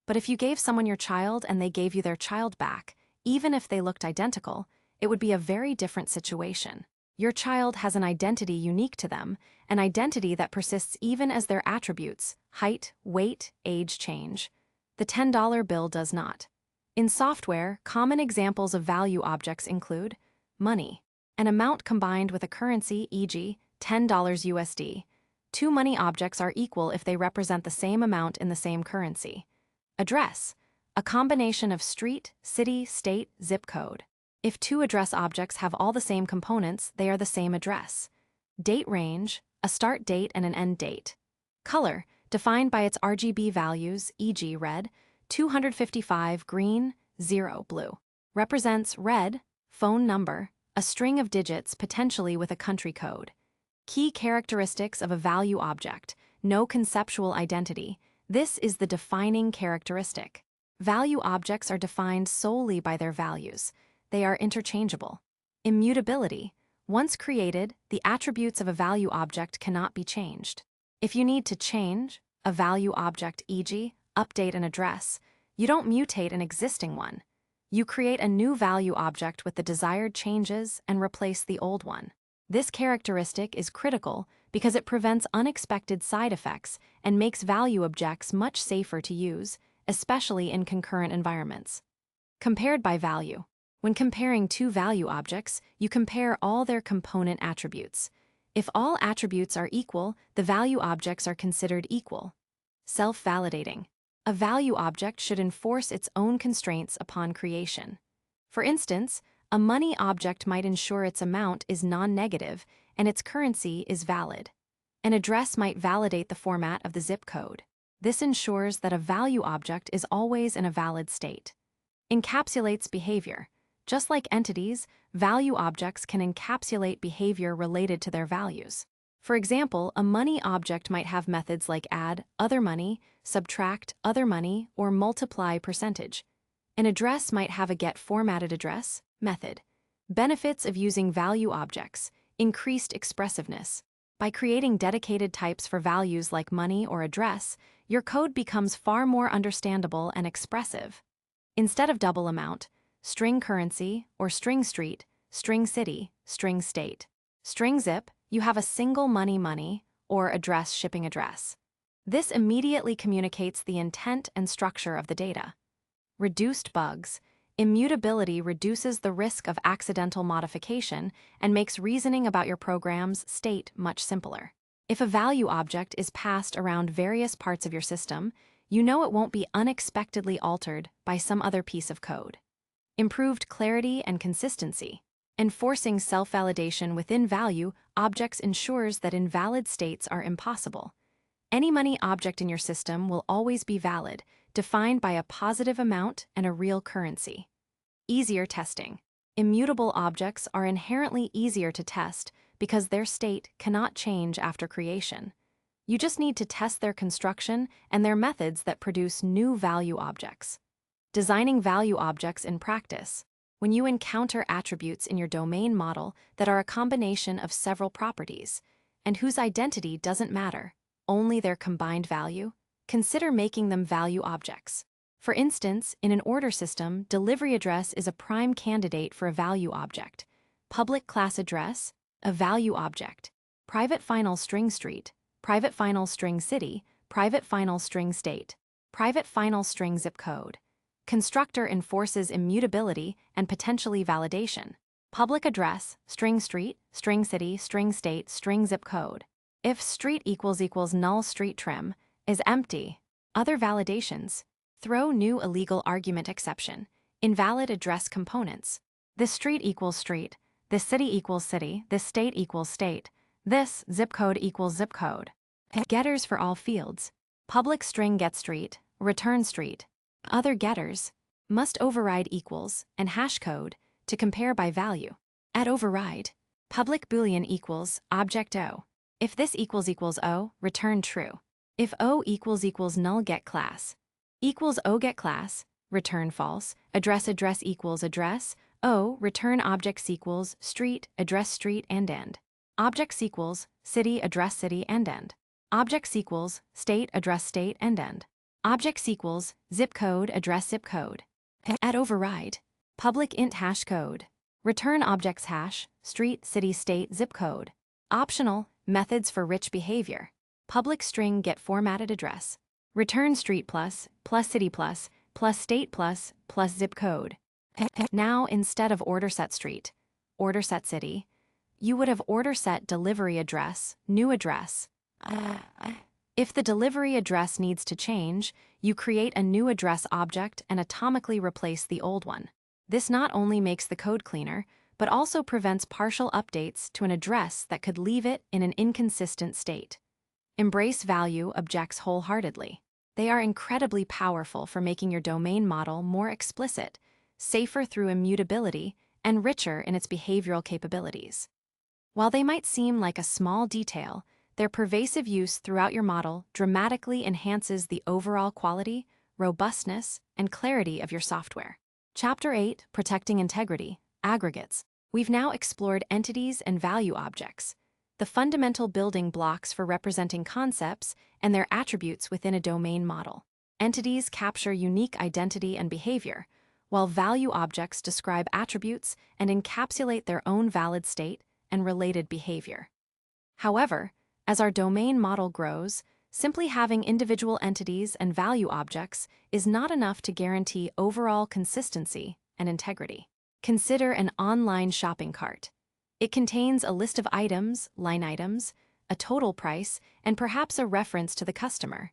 But if you gave someone your child and they gave you their child back, even if they looked identical, it would be a very different situation. Your child has an identity unique to them, an identity that persists even as their attributes, height, weight, age change. The $10 bill does not. In software, common examples of value objects include money, an amount combined with a currency, e.g., $10 USD. Two money objects are equal if they represent the same amount in the same currency. Address, a combination of street, city, state, zip code. If two address objects have all the same components, they are the same address. Date range, a start date and an end date. Color, defined by its RGB values, e.g. red, 255 green, 0 blue. Represents red, phone number, a string of digits potentially with a country code. Key characteristics of a value object: no conceptual identity. This is the defining characteristic. Value objects are defined solely by their values. They are interchangeable. Immutability. Once created, the attributes of a value object cannot be changed. If you need to change a value object, e.g., update an address, you don't mutate an existing one. You create a new value object with the desired changes and replace the old one. This characteristic is critical because it prevents unexpected side effects and makes value objects much safer to use, especially in concurrent environments. Compared by value. When comparing two value objects, you compare all their component attributes. If all attributes are equal, the value objects are considered equal. Self-validating. A value object should enforce its own constraints upon creation. For instance, A money object might ensure its amount is non-negative and its currency is valid. An address might validate the format of the zip code. This ensures that a value object is always in a valid state. Encapsulates behavior. Just like entities, value objects can encapsulate behavior related to their values. For example, a money object might have methods like add other money, subtract other money, or multiply percentage. An address might have a get formatted address method. Benefits of using value objects: increased expressiveness. By creating dedicated types for values like money or address, your code becomes far more understandable and expressive. Instead of double amount, string currency, or string street, string city, string state. String zip, you have a single money or address shipping address. This immediately communicates the intent and structure of the data. Reduced bugs. Immutability reduces the risk of accidental modification and makes reasoning about your program's state much simpler. If a value object is passed around various parts of your system, you know it won't be unexpectedly altered by some other piece of code. Improved clarity and consistency. Enforcing self-validation within value objects ensures that invalid states are impossible. Any money object in your system will always be valid, defined by a positive amount and a real currency. Easier testing. Immutable objects are inherently easier to test because their state cannot change after creation. You just need to test their construction and their methods that produce new value objects. Designing value objects in practice. When you encounter attributes in your domain model that are a combination of several properties, and whose identity doesn't matter, only their combined value, consider making them value objects. For instance, in an order system, delivery address is a prime candidate for a value object. Public class address, a value object. Private final string street, private final string city, private final string state, private final string zip code. Constructor enforces immutability and potentially validation. Public address, string street, string city, string state, string zip code. If street equals null street trim is empty. Other validations. Throw new illegal argument exception. Invalid address components. This street equals street. This city equals city. This state equals state. This zip code equals zip code. Getters for all fields. Public string get street, return street. Other getters must override equals and hash code to compare by value. At override, public boolean equals object O. If this equals O, return true. If O equals null get class, equals O get class, return false. Address equals address, O return objects equals street, address street and end. Objects equals city, address city and end. Objects equals state, address state and end. Objects equals zip code, address zip code. At override, public int hash code. Return objects hash, street, city, state, zip code. Optional, methods for rich behavior. Public string get formatted address. Return street plus city plus state plus zip code. Now, instead of order set street, order set city, you would have order set delivery address, new address. If the delivery address needs to change, you create a new address object and atomically replace the old one. This not only makes the code cleaner, but also prevents partial updates to an address that could leave it in an inconsistent state. Embrace value objects wholeheartedly. They are incredibly powerful for making your domain model more explicit, safer through immutability, and richer in its behavioral capabilities. While they might seem like a small detail, their pervasive use throughout your model dramatically enhances the overall quality, robustness, and clarity of your software. Chapter 8, Protecting Integrity, Aggregates. We've now explored entities and value objects, the fundamental building blocks for representing concepts and their attributes within a domain model. Entities capture unique identity and behavior, while value objects describe attributes and encapsulate their own valid state and related behavior. However, as our domain model grows, simply having individual entities and value objects is not enough to guarantee overall consistency and integrity. Consider an online shopping cart. It contains a list of items, line items, a total price, and perhaps a reference to the customer.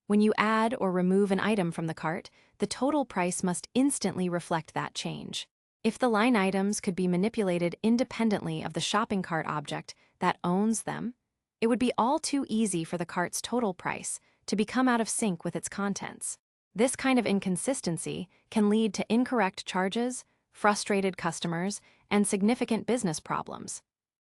When you add or remove an item from the cart, the total price must instantly reflect that change. If the line items could be manipulated independently of the shopping cart object that owns them, it would be all too easy for the cart's total price to become out of sync with its contents. This kind of inconsistency can lead to incorrect charges, frustrated customers, and significant business problems.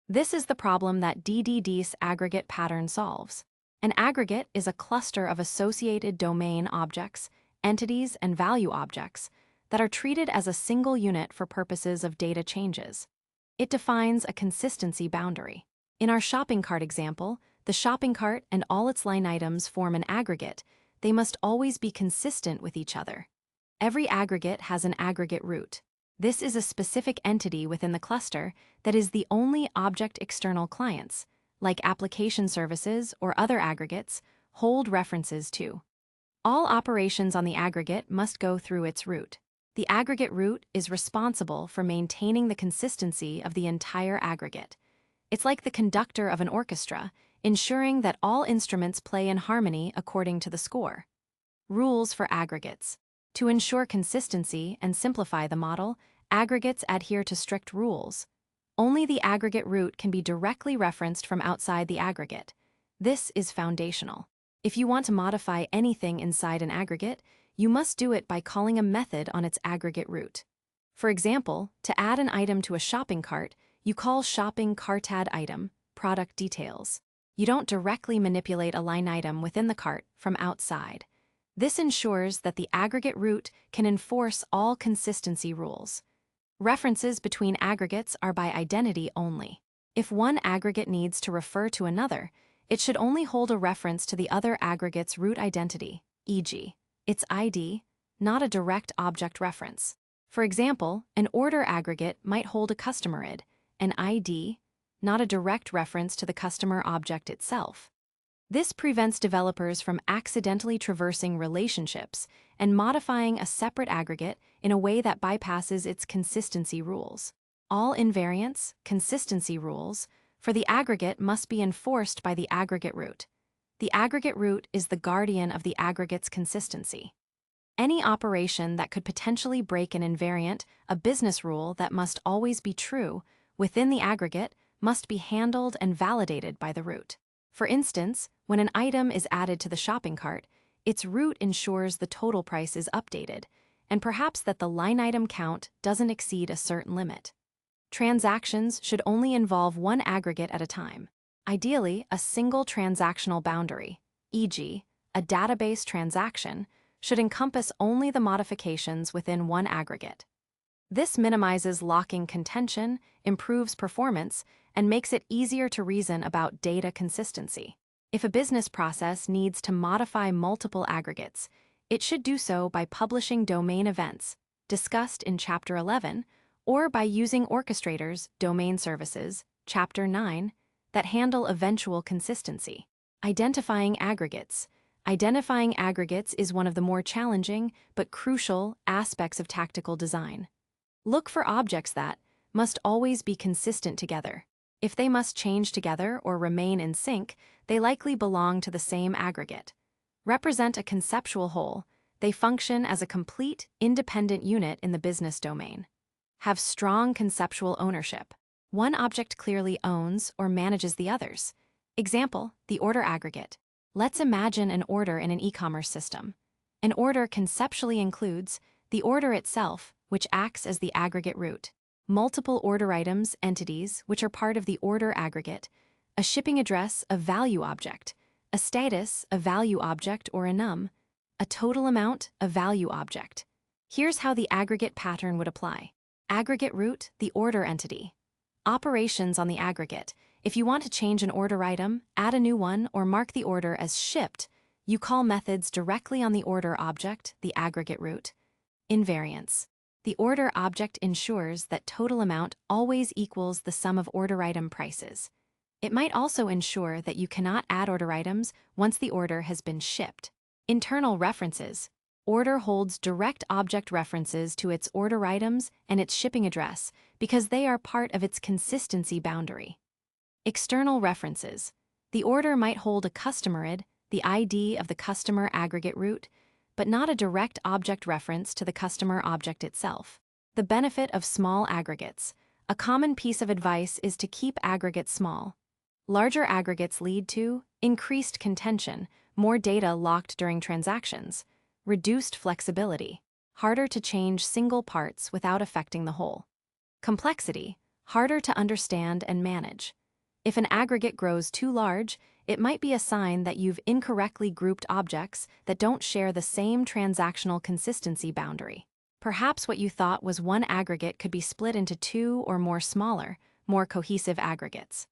This is the problem that DDD's aggregate pattern solves. An aggregate is a cluster of associated domain objects, entities, and value objects that are treated as a single unit for purposes of data changes. It defines a consistency boundary. In our shopping cart example, the shopping cart and all its line items form an aggregate. They must always be consistent with each other. Every aggregate has an aggregate root. This is a specific entity within the cluster that is the only object external clients, like application services or other aggregates, hold references to. All operations on the aggregate must go through its root. The aggregate root is responsible for maintaining the consistency of the entire aggregate. It's like the conductor of an orchestra, ensuring that all instruments play in harmony according to the score. Rules for aggregates. To ensure consistency and simplify the model, aggregates adhere to strict rules. Only the aggregate root can be directly referenced from outside the aggregate. This is foundational. If you want to modify anything inside an aggregate, you must do it by calling a method on its aggregate root. For example, to add an item to a shopping cart, you call shopping cart add item, product details. You don't directly manipulate a line item within the cart from outside. This ensures that the aggregate root can enforce all consistency rules. References between aggregates are by identity only. If one aggregate needs to refer to another, it should only hold a reference to the other aggregate's root identity, e.g., its ID, not a direct object reference. For example, an order aggregate might hold a customer ID, an ID, not a direct reference to the customer object itself. This prevents developers from accidentally traversing relationships and modifying a separate aggregate in a way that bypasses its consistency rules. All invariance, consistency rules, for the aggregate must be enforced by the aggregate root. The aggregate root is the guardian of the aggregate's consistency. Any operation that could potentially break an invariant, a business rule that must always be true, within the aggregate must be handled and validated by the root. For instance, when an item is added to the shopping cart, its root ensures the total price is updated, and perhaps that the line item count doesn't exceed a certain limit. Transactions should only involve one aggregate at a time. Ideally, a single transactional boundary, e.g., a database transaction, should encompass only the modifications within one aggregate. This minimizes locking contention, improves performance, and makes it easier to reason about data consistency. If a business process needs to modify multiple aggregates, it should do so by publishing domain events, discussed in Chapter 11, or by using orchestrators, domain services, Chapter 9, that handle eventual consistency. Identifying aggregates. Identifying aggregates is one of the more challenging but crucial aspects of tactical design. Look for objects that must always be consistent together. If they must change together or remain in sync, they likely belong to the same aggregate. Represent a conceptual whole, they function as a complete, independent unit in the business domain. Have strong conceptual ownership. One object clearly owns or manages the others. Example, the order aggregate. Let's imagine an order in an e-commerce system. An order conceptually includes the order itself, which acts as the aggregate root, multiple order items, entities, which are part of the order aggregate, a shipping address, a value object, a status, a value object or a num, a total amount, a value object. Here's how the aggregate pattern would apply. Aggregate root, the order entity. Operations on the aggregate. If you want to change an order item, add a new one, or mark the order as shipped, you call methods directly on the order object, the aggregate root. Invariance. The order object ensures that total amount always equals the sum of order item prices. It might also ensure that you cannot add order items once the order has been shipped. Internal references. Order holds direct object references to its order items and its shipping address because they are part of its consistency boundary. External references. The order might hold a customer ID, the ID of the customer aggregate root, but not a direct object reference to the customer object itself. The benefit of small aggregates. A common piece of advice is to keep aggregates small. Larger aggregates lead to increased contention, more data locked during transactions, reduced flexibility, harder to change single parts without affecting the whole. Complexity, harder to understand and manage. If an aggregate grows too large, it might be a sign that you've incorrectly grouped objects that don't share the same transactional consistency boundary. Perhaps what you thought was one aggregate could be split into two or more smaller, more cohesive aggregates.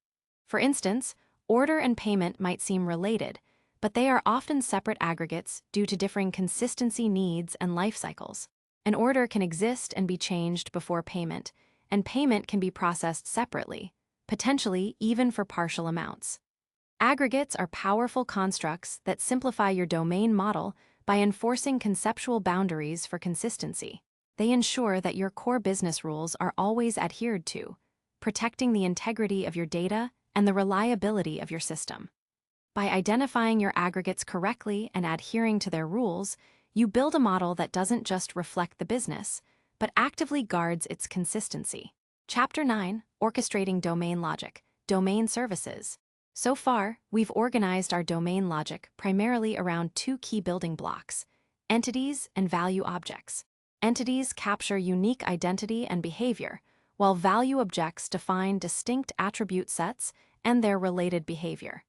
For instance, order and payment might seem related, but they are often separate aggregates due to differing consistency needs and life cycles. An order can exist and be changed before payment, and payment can be processed separately, potentially even for partial amounts. Aggregates are powerful constructs that simplify your domain model by enforcing conceptual boundaries for consistency. They ensure that your core business rules are always adhered to, protecting the integrity of your data and the reliability of your system. By identifying your aggregates correctly and adhering to their rules, you build a model that doesn't just reflect the business, but actively guards its consistency. Chapter 9, Orchestrating Domain Logic, Domain Services. So far, we've organized our domain logic primarily around two key building blocks: entities and value objects. Entities capture unique identity and behavior, while value objects define distinct attribute sets and their related behavior.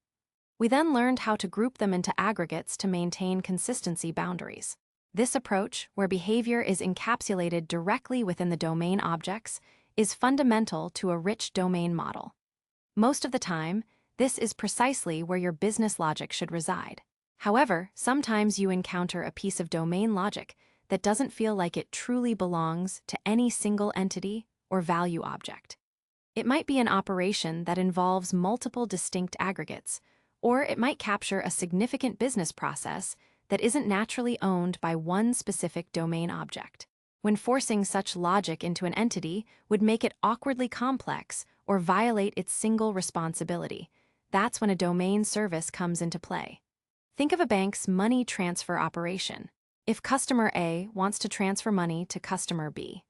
We then learned how to group them into aggregates to maintain consistency boundaries. This approach, where behavior is encapsulated directly within the domain objects, is fundamental to a rich domain model. Most of the time, this is precisely where your business logic should reside. However, sometimes you encounter a piece of domain logic that doesn't feel like it truly belongs to any single entity or value object. It might be an operation that involves multiple distinct aggregates, or it might capture a significant business process that isn't naturally owned by one specific domain object. When forcing such logic into an entity would make it awkwardly complex or violate its single responsibility. That's when a domain service comes into play. Think of a bank's money transfer operation. If customer A wants to transfer money to customer B,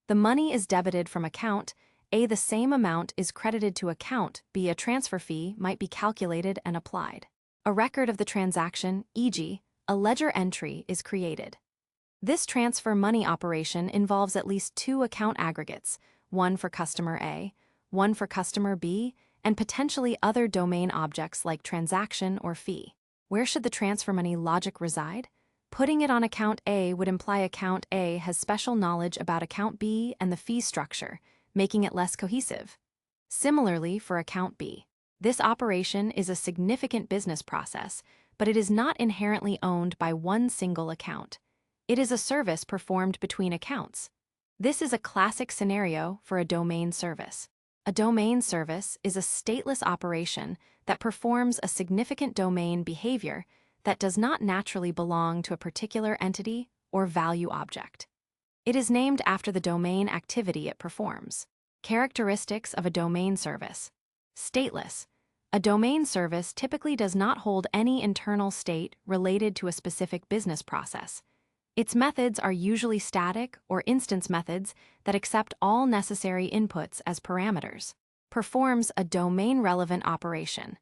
the money is debited from account A. The same amount is credited to account B. A transfer fee might be calculated and applied. A record of the transaction, e.g., a ledger entry, is created. This transfer money operation involves at least two account aggregates, one for customer A, one for customer B, and potentially other domain objects like transaction or fee. Where should the transfer money logic reside? Putting it on account A would imply account A has special knowledge about account B and the fee structure, making it less cohesive. Similarly, for account B, this operation is a significant business process, but it is not inherently owned by one single account. It is a service performed between accounts. This is a classic scenario for a domain service. A domain service is a stateless operation that performs a significant domain behavior that does not naturally belong to a particular entity or value object. It is named after the domain activity it performs. Characteristics of a domain service. Stateless. A domain service typically does not hold any internal state related to a specific business process. Its methods are usually static or instance methods that accept all necessary inputs as parameters. Performs a domain-relevant operation.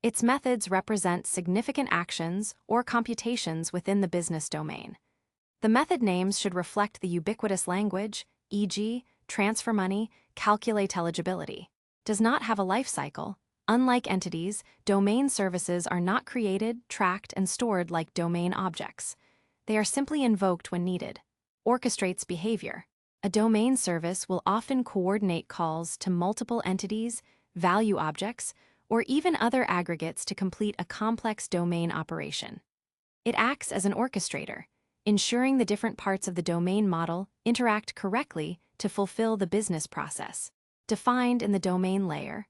Its methods represent significant actions or computations within the business domain. The method names should reflect the ubiquitous language, e.g., transfer money, calculate eligibility. Does not have a life cycle. Unlike entities, domain services are not created, tracked, and stored like domain objects. They are simply invoked when needed. Orchestrates behavior. A domain service will often coordinate calls to multiple entities, value objects, or even other aggregates to complete a complex domain operation. It acts as an orchestrator, ensuring the different parts of the domain model interact correctly to fulfill the business process. Defined in the domain layer.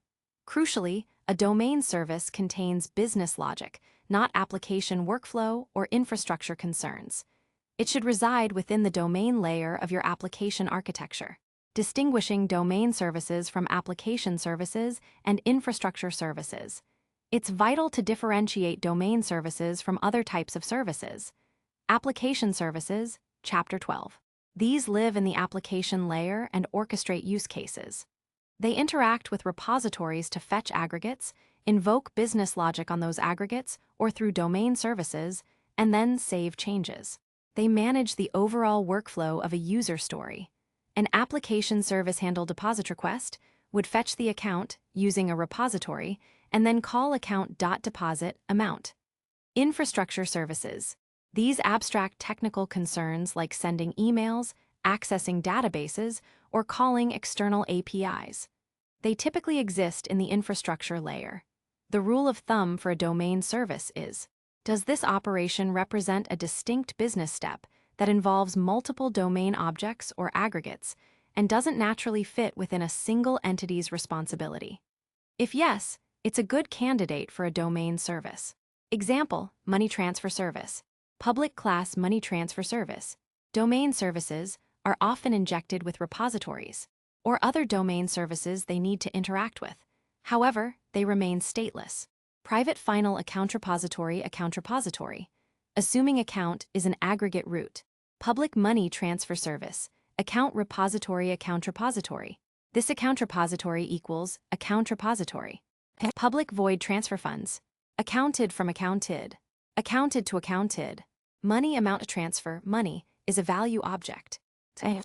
Crucially, a domain service contains business logic, not application workflow or infrastructure concerns. It should reside within the domain layer of your application architecture, distinguishing domain services from application services and infrastructure services. It's vital to differentiate domain services from other types of services. Application services, Chapter 12. These live in the application layer and orchestrate use cases. They interact with repositories to fetch aggregates, invoke business logic on those aggregates or through domain services, and then save changes. They manage the overall workflow of a user story. An application service handle deposit request would fetch the account using a repository and then call account.deposit amount. Infrastructure services. These abstract technical concerns like sending emails, accessing databases, or calling external APIs. They typically exist in the infrastructure layer. The rule of thumb for a domain service is, does this operation represent a distinct business step that involves multiple domain objects or aggregates and doesn't naturally fit within a single entity's responsibility? If yes, it's a good candidate for a domain service. Example, money transfer service. Public class money transfer service. Domain services are often injected with repositories or other domain services they need to interact with. However, they remain stateless. Private final account repository. Assuming account is an aggregate root. Public money transfer service. Account repository. This account repository equals account repository. Public void transfer funds. Accounted from accounted. Accounted to accounted. Money amount transfer. Money is a value object.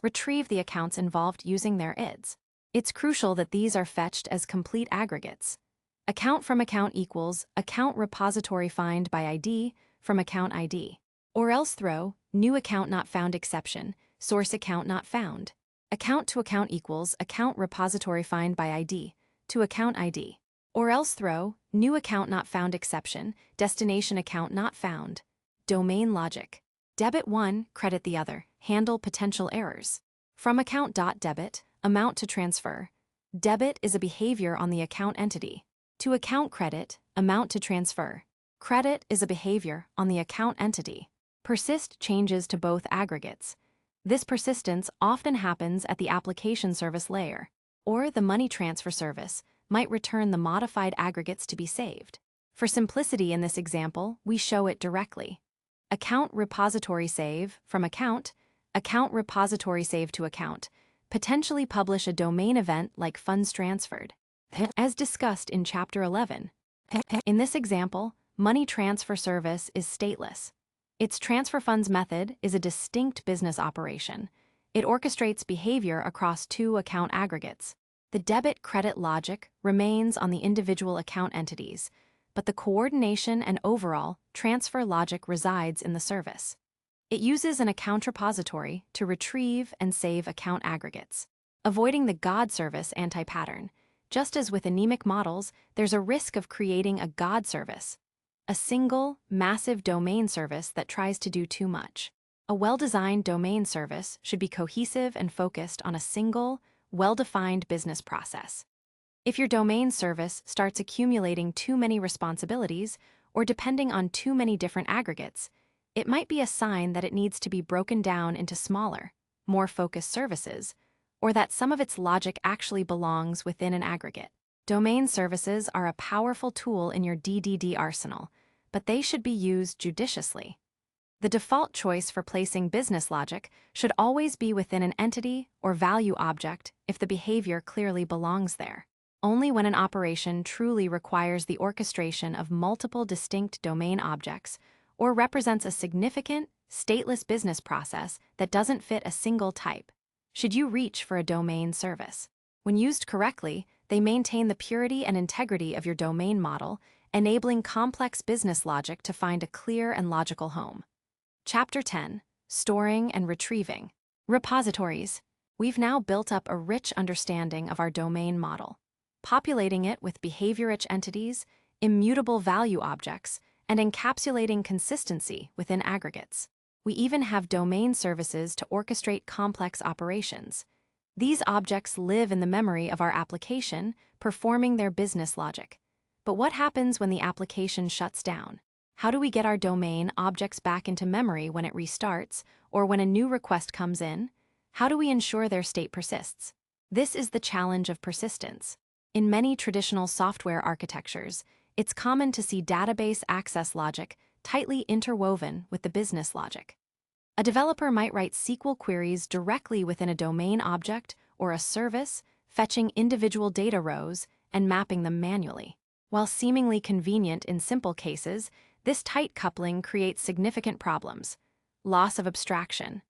Retrieve the accounts involved using their IDs. It's crucial that these are fetched as complete aggregates. Account from account equals account repository find by ID from account ID. Or else throw new account not found exception, source account not found. Account to account equals account repository find by ID to account ID. Or else throw new account not found exception, destination account not found. Domain logic. Debit one, credit the other. Handle potential errors. From account.debit, amount to transfer. Debit is a behavior on the account entity. To account credit, amount to transfer. Credit is a behavior on the account entity. Persist changes to both aggregates. This persistence often happens at the application service layer, or the money transfer service might return the modified aggregates to be saved. For simplicity in this example, we show it directly. Account repository save from account repository save to account, potentially publish a domain event like funds transferred. As discussed in Chapter 11. In this example, money transfer service is stateless. Its transfer funds method is a distinct business operation. It orchestrates behavior across two account aggregates. The debit-credit logic remains on the individual account entities, but the coordination and overall transfer logic resides in the service. It uses an account repository to retrieve and save account aggregates, avoiding the God service anti-pattern. Just as with anemic models, there's a risk of creating a God service, a single, massive domain service that tries to do too much. A well-designed domain service should be cohesive and focused on a single, well-defined business process. If your domain service starts accumulating too many responsibilities or depending on too many different aggregates, it might be a sign that it needs to be broken down into smaller, more focused services, or that some of its logic actually belongs within an aggregate. Domain services are a powerful tool in your DDD arsenal, but they should be used judiciously. The default choice for placing business logic should always be within an entity or value object if the behavior clearly belongs there. Only when an operation truly requires the orchestration of multiple distinct domain objects or represents a significant, stateless business process that doesn't fit a single type should you reach for a domain service. When used correctly, they maintain the purity and integrity of your domain model, enabling complex business logic to find a clear and logical home. Chapter 10. Storing and Retrieving. Repositories. We've now built up a rich understanding of our domain model, populating it with behavior-rich entities, immutable value objects, and encapsulating consistency within aggregates. We even have domain services to orchestrate complex operations. These objects live in the memory of our application, performing their business logic. But what happens when the application shuts down? How do we get our domain objects back into memory when it restarts, or when a new request comes in? How do we ensure their state persists? This is the challenge of persistence. In many traditional software architectures, it's common to see database access logic tightly interwoven with the business logic. A developer might write SQL queries directly within a domain object or a service, fetching individual data rows and mapping them manually. While seemingly convenient in simple cases, this tight coupling creates significant problems. Loss of abstraction.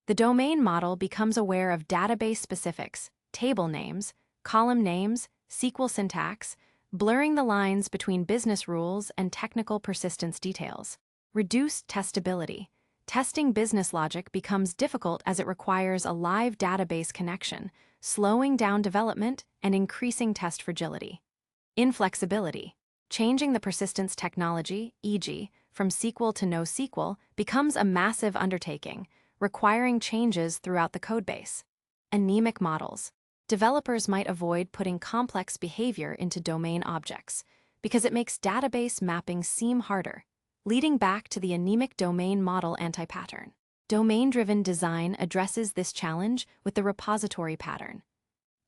The domain model becomes aware of database specifics, table names, column names, SQL syntax, blurring the lines between business rules and technical persistence details. Reduced testability. Testing business logic becomes difficult as it requires a live database connection, slowing down development and increasing test fragility. Inflexibility. Changing the persistence technology, e.g., from SQL to NoSQL, becomes a massive undertaking, requiring changes throughout the codebase. Anemic models. Developers might avoid putting complex behavior into domain objects because it makes database mapping seem harder, leading back to the anemic domain model anti-pattern. Domain-driven design addresses this challenge with the repository pattern.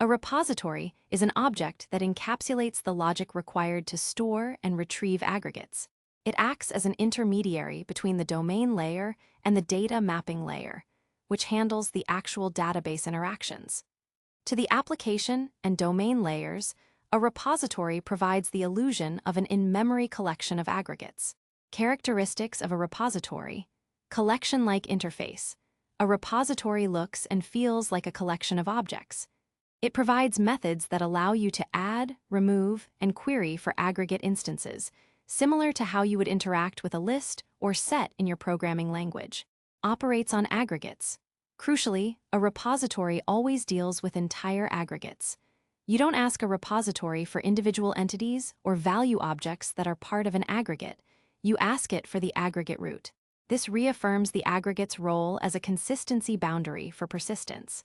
A repository is an object that encapsulates the logic required to store and retrieve aggregates. It acts as an intermediary between the domain layer and the data mapping layer, which handles the actual database interactions. To the application and domain layers, a repository provides the illusion of an in-memory collection of aggregates. Characteristics of a repository. Collection-like interface. A repository looks and feels like a collection of objects. It provides methods that allow you to add, remove, and query for aggregate instances, similar to how you would interact with a list or set in your programming language. Operates on aggregates. Crucially, a repository always deals with entire aggregates. You don't ask a repository for individual entities or value objects that are part of an aggregate. You ask it for the aggregate root. This reaffirms the aggregate's role as a consistency boundary for persistence.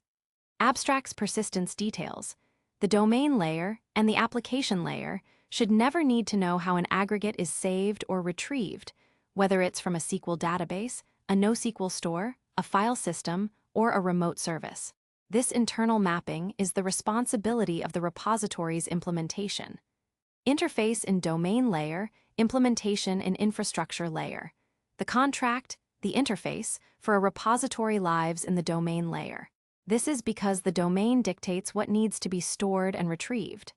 Abstracts persistence details. The domain layer and the application layer should never need to know how an aggregate is saved or retrieved, whether it's from a SQL database, a NoSQL store, a file system, or a remote service. This internal mapping is the responsibility of the repository's implementation. Interface in domain layer, implementation in infrastructure layer. The contract, the interface, for a repository lives in the domain layer. This is because the domain dictates what needs to be stored and retrieved.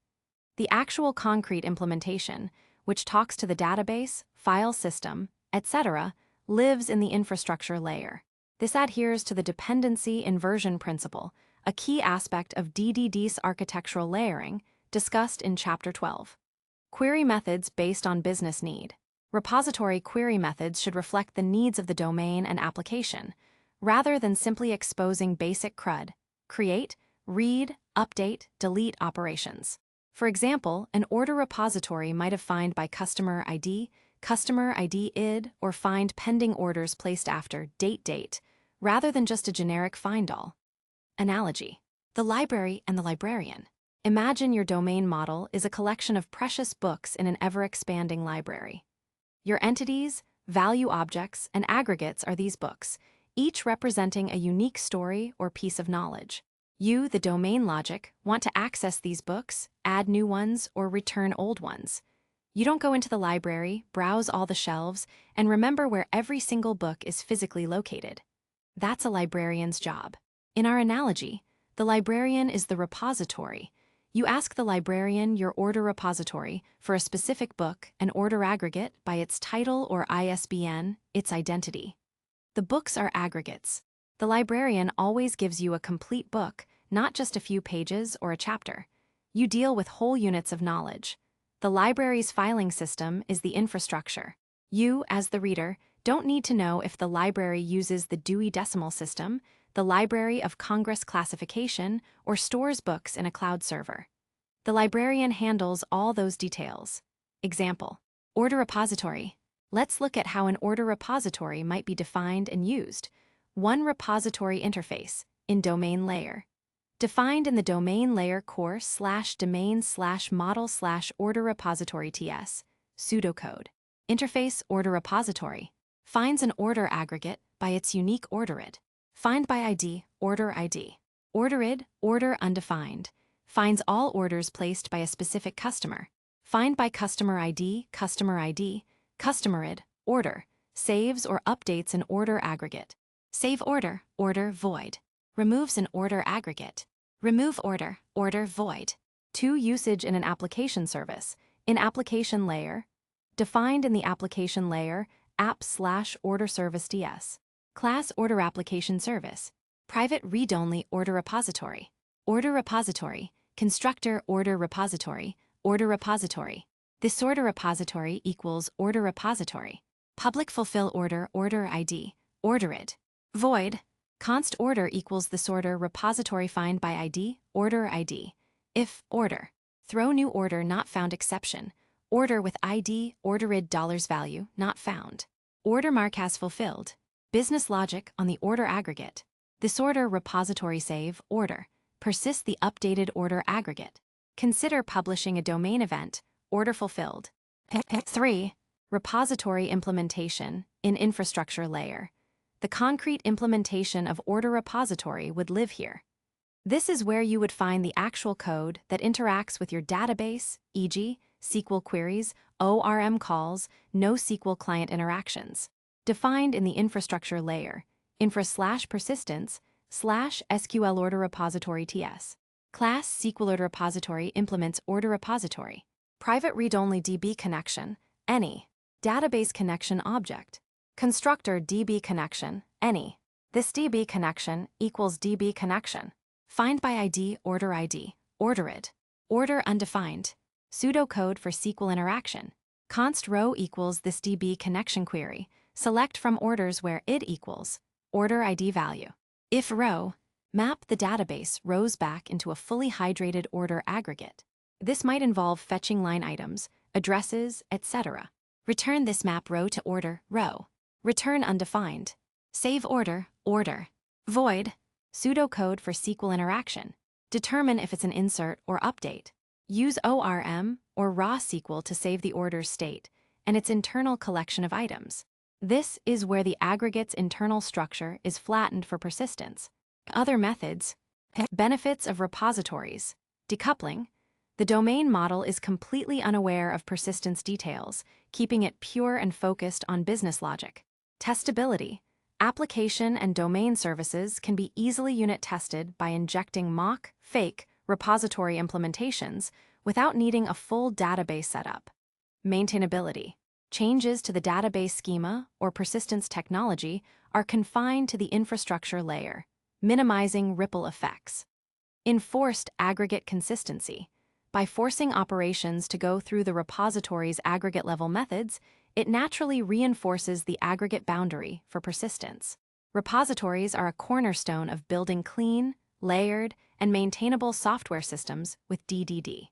The actual concrete implementation, which talks to the database, file system, etc., lives in the infrastructure layer. This adheres to the dependency inversion principle, a key aspect of DDD's architectural layering, discussed in Chapter 12. Query methods based on business need. Repository query methods should reflect the needs of the domain and application, rather than simply exposing basic CRUD, create, read, update, delete operations. For example, an order repository might have find by customer ID id, or find pending orders placed after date, rather than just a generic find all. Analogy. The library and the librarian. Imagine your domain model is a collection of precious books in an ever-expanding library. Your entities, value objects, and aggregates are these books, each representing a unique story or piece of knowledge. You, the domain logic, want to access these books, add new ones, or return old ones. You don't go into the library, browse all the shelves, and remember where every single book is physically located. That's a librarian's job. In our analogy, the librarian is the repository. You ask the librarian, your order repository, for a specific book and order aggregate by its title or ISBN, its identity. The books are aggregates. The librarian always gives you a complete book, not just a few pages or a chapter. You deal with whole units of knowledge. The library's filing system is the infrastructure. You, as the reader, don't need to know if the library uses the Dewey Decimal System, the Library of Congress classification, or stores books in a cloud server. The librarian handles all those details. Example: order repository. Let's look at how an order repository might be defined and used. One repository interface in domain layer. Defined in the domain layer core/domain/model/order repository ts, pseudocode. Interface order repository. Finds an order aggregate by its unique orderid. Find by ID, order ID. Orderid, order undefined. Finds all orders placed by a specific customer. Find by customer ID, customerid, order. Saves or updates an order aggregate. Save order, order void. Removes an order aggregate. Remove order, order void. 2. Usage in an application service. In application layer. Defined in the application layer, app/order service DS. Class order application service. Private read-only order repository. Order repository. Constructor order repository. Order repository. This order repository equals order repository. Public fulfill order, order ID. Order it. Void. Const order equals this order repository find by ID, order ID. If order. Throw new order not found exception. Order with ID, ordered $value, not found. Order mark has fulfilled. Business logic on the order aggregate. This order repository save, order. Persist the updated order aggregate. Consider publishing a domain event, order fulfilled. 3. Repository implementation in infrastructure layer. The concrete implementation of order repository would live here. This is where you would find the actual code that interacts with your database, e.g., SQL queries, ORM calls, NoSQL client interactions. Defined in the infrastructure layer, infra/persistence/SQL order repository TS. Class SQL order repository implements order repository. Private read-only DB connection, any. Database connection object. Constructor DB connection, any. This DB connection equals DB connection. Find by ID, order ID, order it. Order undefined. Pseudocode for SQL interaction. Const row equals this DB connection query. Select from orders where id equals order ID value. If row, map the database rows back into a fully hydrated order aggregate. This might involve fetching line items, addresses, etc. Return this map row to order row. Return undefined. Save order, order. Void. Pseudocode for SQL interaction. Determine if it's an insert or update. Use ORM or raw SQL to save the order's state and its internal collection of items. This is where the aggregate's internal structure is flattened for persistence. Other methods. Benefits of repositories. Decoupling. The domain model is completely unaware of persistence details, keeping it pure and focused on business logic. Testability. Application and domain services can be easily unit tested by injecting mock, fake, repository implementations without needing a full database setup. Maintainability. Changes to the database schema or persistence technology are confined to the infrastructure layer, minimizing ripple effects. Enforced aggregate consistency. By forcing operations to go through the repository's aggregate-level methods, it naturally reinforces the aggregate boundary for persistence. Repositories are a cornerstone of building clean, layered, and maintainable software systems with DDD.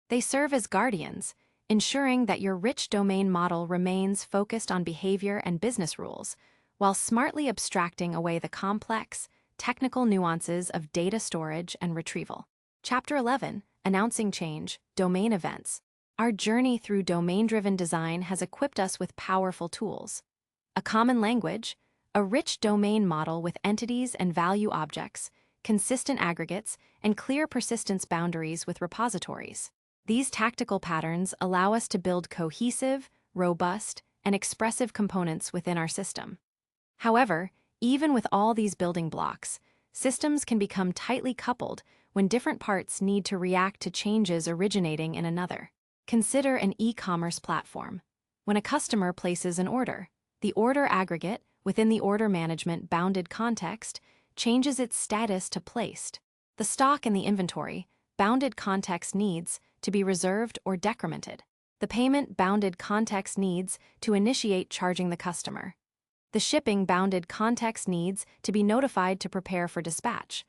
They serve as guardians, ensuring that your rich domain model remains focused on behavior and business rules, while smartly abstracting away the complex, technical nuances of data storage and retrieval. Chapter 11, Announcing Change, Domain Events. Our journey through domain-driven design has equipped us with powerful tools. A common language, a rich domain model with entities and value objects, consistent aggregates, and clear persistence boundaries with repositories. These tactical patterns allow us to build cohesive, robust, and expressive components within our system. However, even with all these building blocks, systems can become tightly coupled when different parts need to react to changes originating in another. Consider an e-commerce platform. When a customer places an order, the order aggregate within the order management bounded context changes its status to placed. The stock in the inventory bounded context needs to be reserved or decremented. The payment bounded context needs to initiate charging the customer. The shipping bounded context needs to be notified to prepare for dispatch.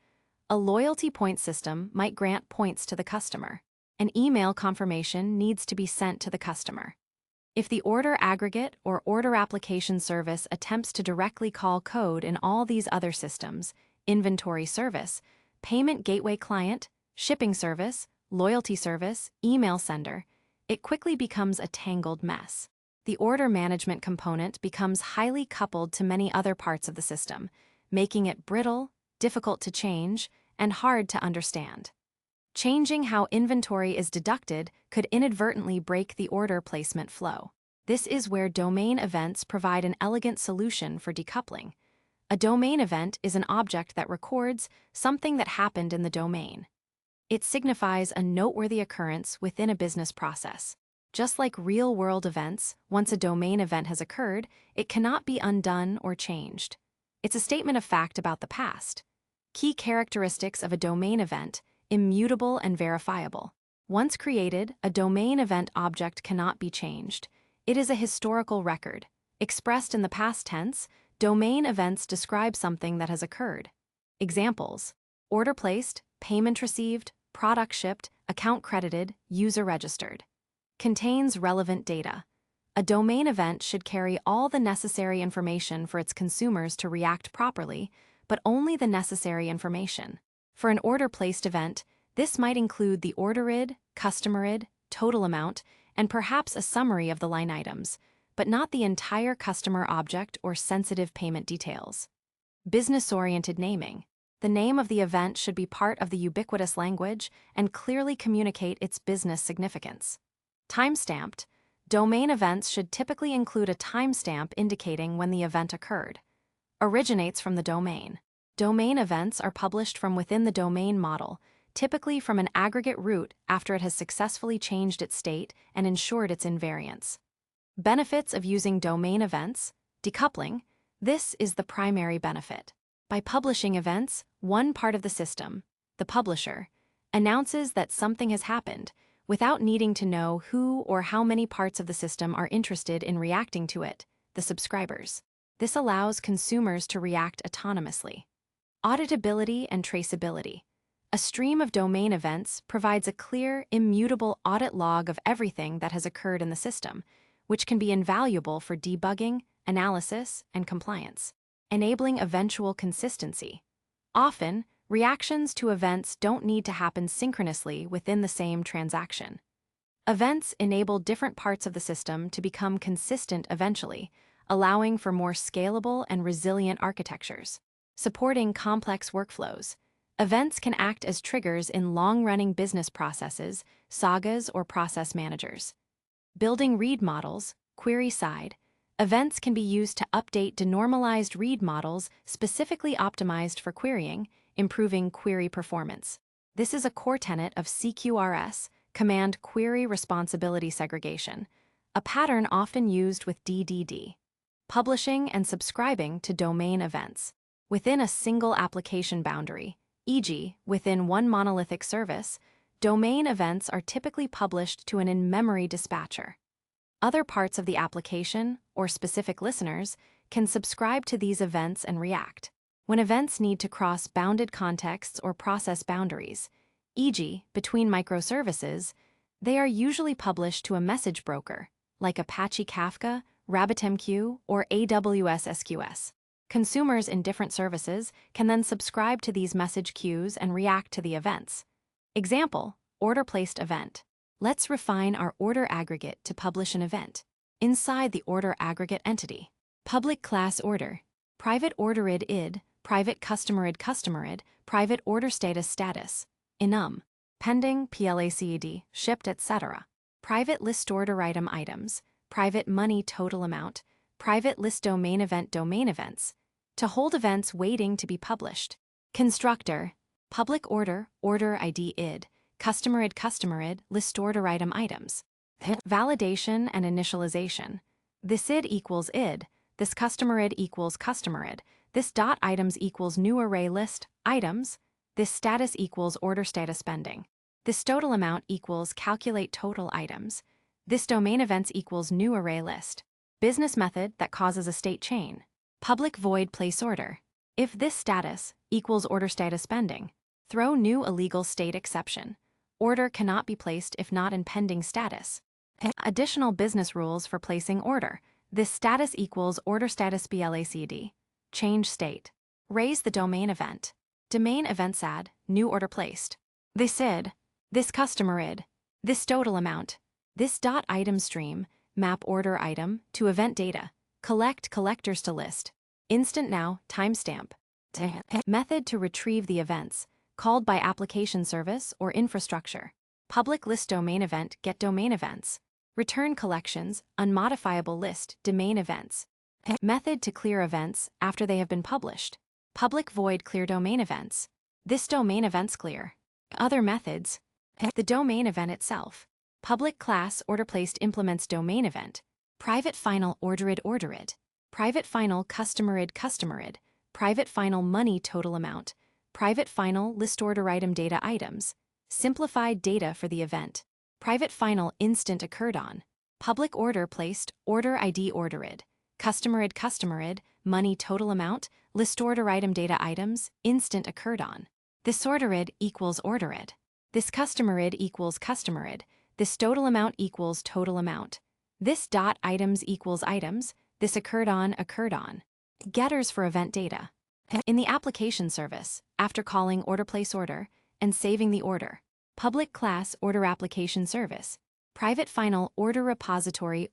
A loyalty point system might grant points to the customer. An email confirmation needs to be sent to the customer. If the order aggregate or order application service attempts to directly call code in all these other systems, inventory service, payment gateway client, shipping service, loyalty service, email sender, it quickly becomes a tangled mess. The order management component becomes highly coupled to many other parts of the system, making it brittle, difficult to change, and hard to understand. Changing how inventory is deducted could inadvertently break the order placement flow. This is where domain events provide an elegant solution for decoupling. A domain event is an object that records something that happened in the domain. It signifies a noteworthy occurrence within a business process. Just like real-world events, once a domain event has occurred, it cannot be undone or changed. It's a statement of fact about the past. Key characteristics of a domain event: immutable and verifiable. Once created, a domain event object cannot be changed. It is a historical record. Expressed in the past tense, domain events describe something that has occurred. Examples: order placed, payment received, product shipped, account credited, user registered. Contains relevant data. A domain event should carry all the necessary information for its consumers to react properly, but only the necessary information. For an order placed event, this might include the order ID, customer ID, total amount, and perhaps a summary of the line items, but not the entire customer object or sensitive payment details. Business-oriented naming. The name of the event should be part of the ubiquitous language and clearly communicate its business significance. Time-stamped. Domain events should typically include a timestamp indicating when the event occurred. Originates from the domain. Domain events are published from within the domain model, typically from an aggregate root after it has successfully changed its state and ensured its invariance. Benefits of using domain events. Decoupling. This is the primary benefit. By publishing events, one part of the system, the publisher, announces that something has happened without needing to know who or how many parts of the system are interested in reacting to it, the subscribers. This allows consumers to react autonomously. Auditability and traceability. A stream of domain events provides a clear, immutable audit log of everything that has occurred in the system, which can be invaluable for debugging, analysis, and compliance, enabling eventual consistency. Often, reactions to events don't need to happen synchronously within the same transaction. Events enable different parts of the system to become consistent eventually, allowing for more scalable and resilient architectures. Supporting complex workflows. Events can act as triggers in long-running business processes, sagas, or process managers. Building read models, query-side. Events can be used to update denormalized read models specifically optimized for querying, improving query performance. This is a core tenet of CQRS, Command Query Responsibility Segregation, a pattern often used with DDD. Publishing and subscribing to domain events. Within a single application boundary, e.g., within one monolithic service, domain events are typically published to an in-memory dispatcher. Other parts of the application, or specific listeners, can subscribe to these events and react. When events need to cross bounded contexts or process boundaries, e.g., between microservices, they are usually published to a message broker, like Apache Kafka, RabbitMQ, or AWS SQS. Consumers in different services can then subscribe to these message queues and react to the events. Example: order placed event. Let's refine our order aggregate to publish an event. Inside the order aggregate entity, public class order, private order ID, private customer ID, private order status, enum, pending, PLACED, shipped, etc. Private list order item items, private money total amount, private list domain events, to hold events waiting to be published. Constructor, public order, order ID, customer ID, list order item items. Validation and initialization. This ID equals ID, this customer ID equals customer ID, this dot items equals new array list items, this status equals order status pending, this total amount equals calculate total items, this domain events equals new array list. Business method that causes a state chain. Public void place order. If this status equals order status pending, throw new illegal state exception. Order cannot be placed if not in pending status. Additional business rules for placing order. This status equals order status BLACD. Change state. Raise the domain event. Domain events add, new order placed. This ID, this customer ID, this total amount, this dot item stream, map order item to event data, collect collectors to list, instant now, timestamp. Method to retrieve the events, called by application service or infrastructure. Public list domain event get domain events. Return collections, unmodifiable list domain events. Method to clear events after they have been published. Public void clear domain events. This domain events clear. Other methods. The domain event itself. Public class order placed implements domain event. Private final ordered. Private final customerid. Private final money total amount. Private final list order item data items. Simplified data for the event. Private final instant occurred on. Public order placed order ID ordered. Customerid, money total amount, list order item data items, instant occurred on. This ordered equals ordered. This customerid equals customerid. This total amount equals total amount. This dot items equals items. This occurred on. Getters for event data. In the application service, after calling order place order and saving the order, public class order application service, private final order repository,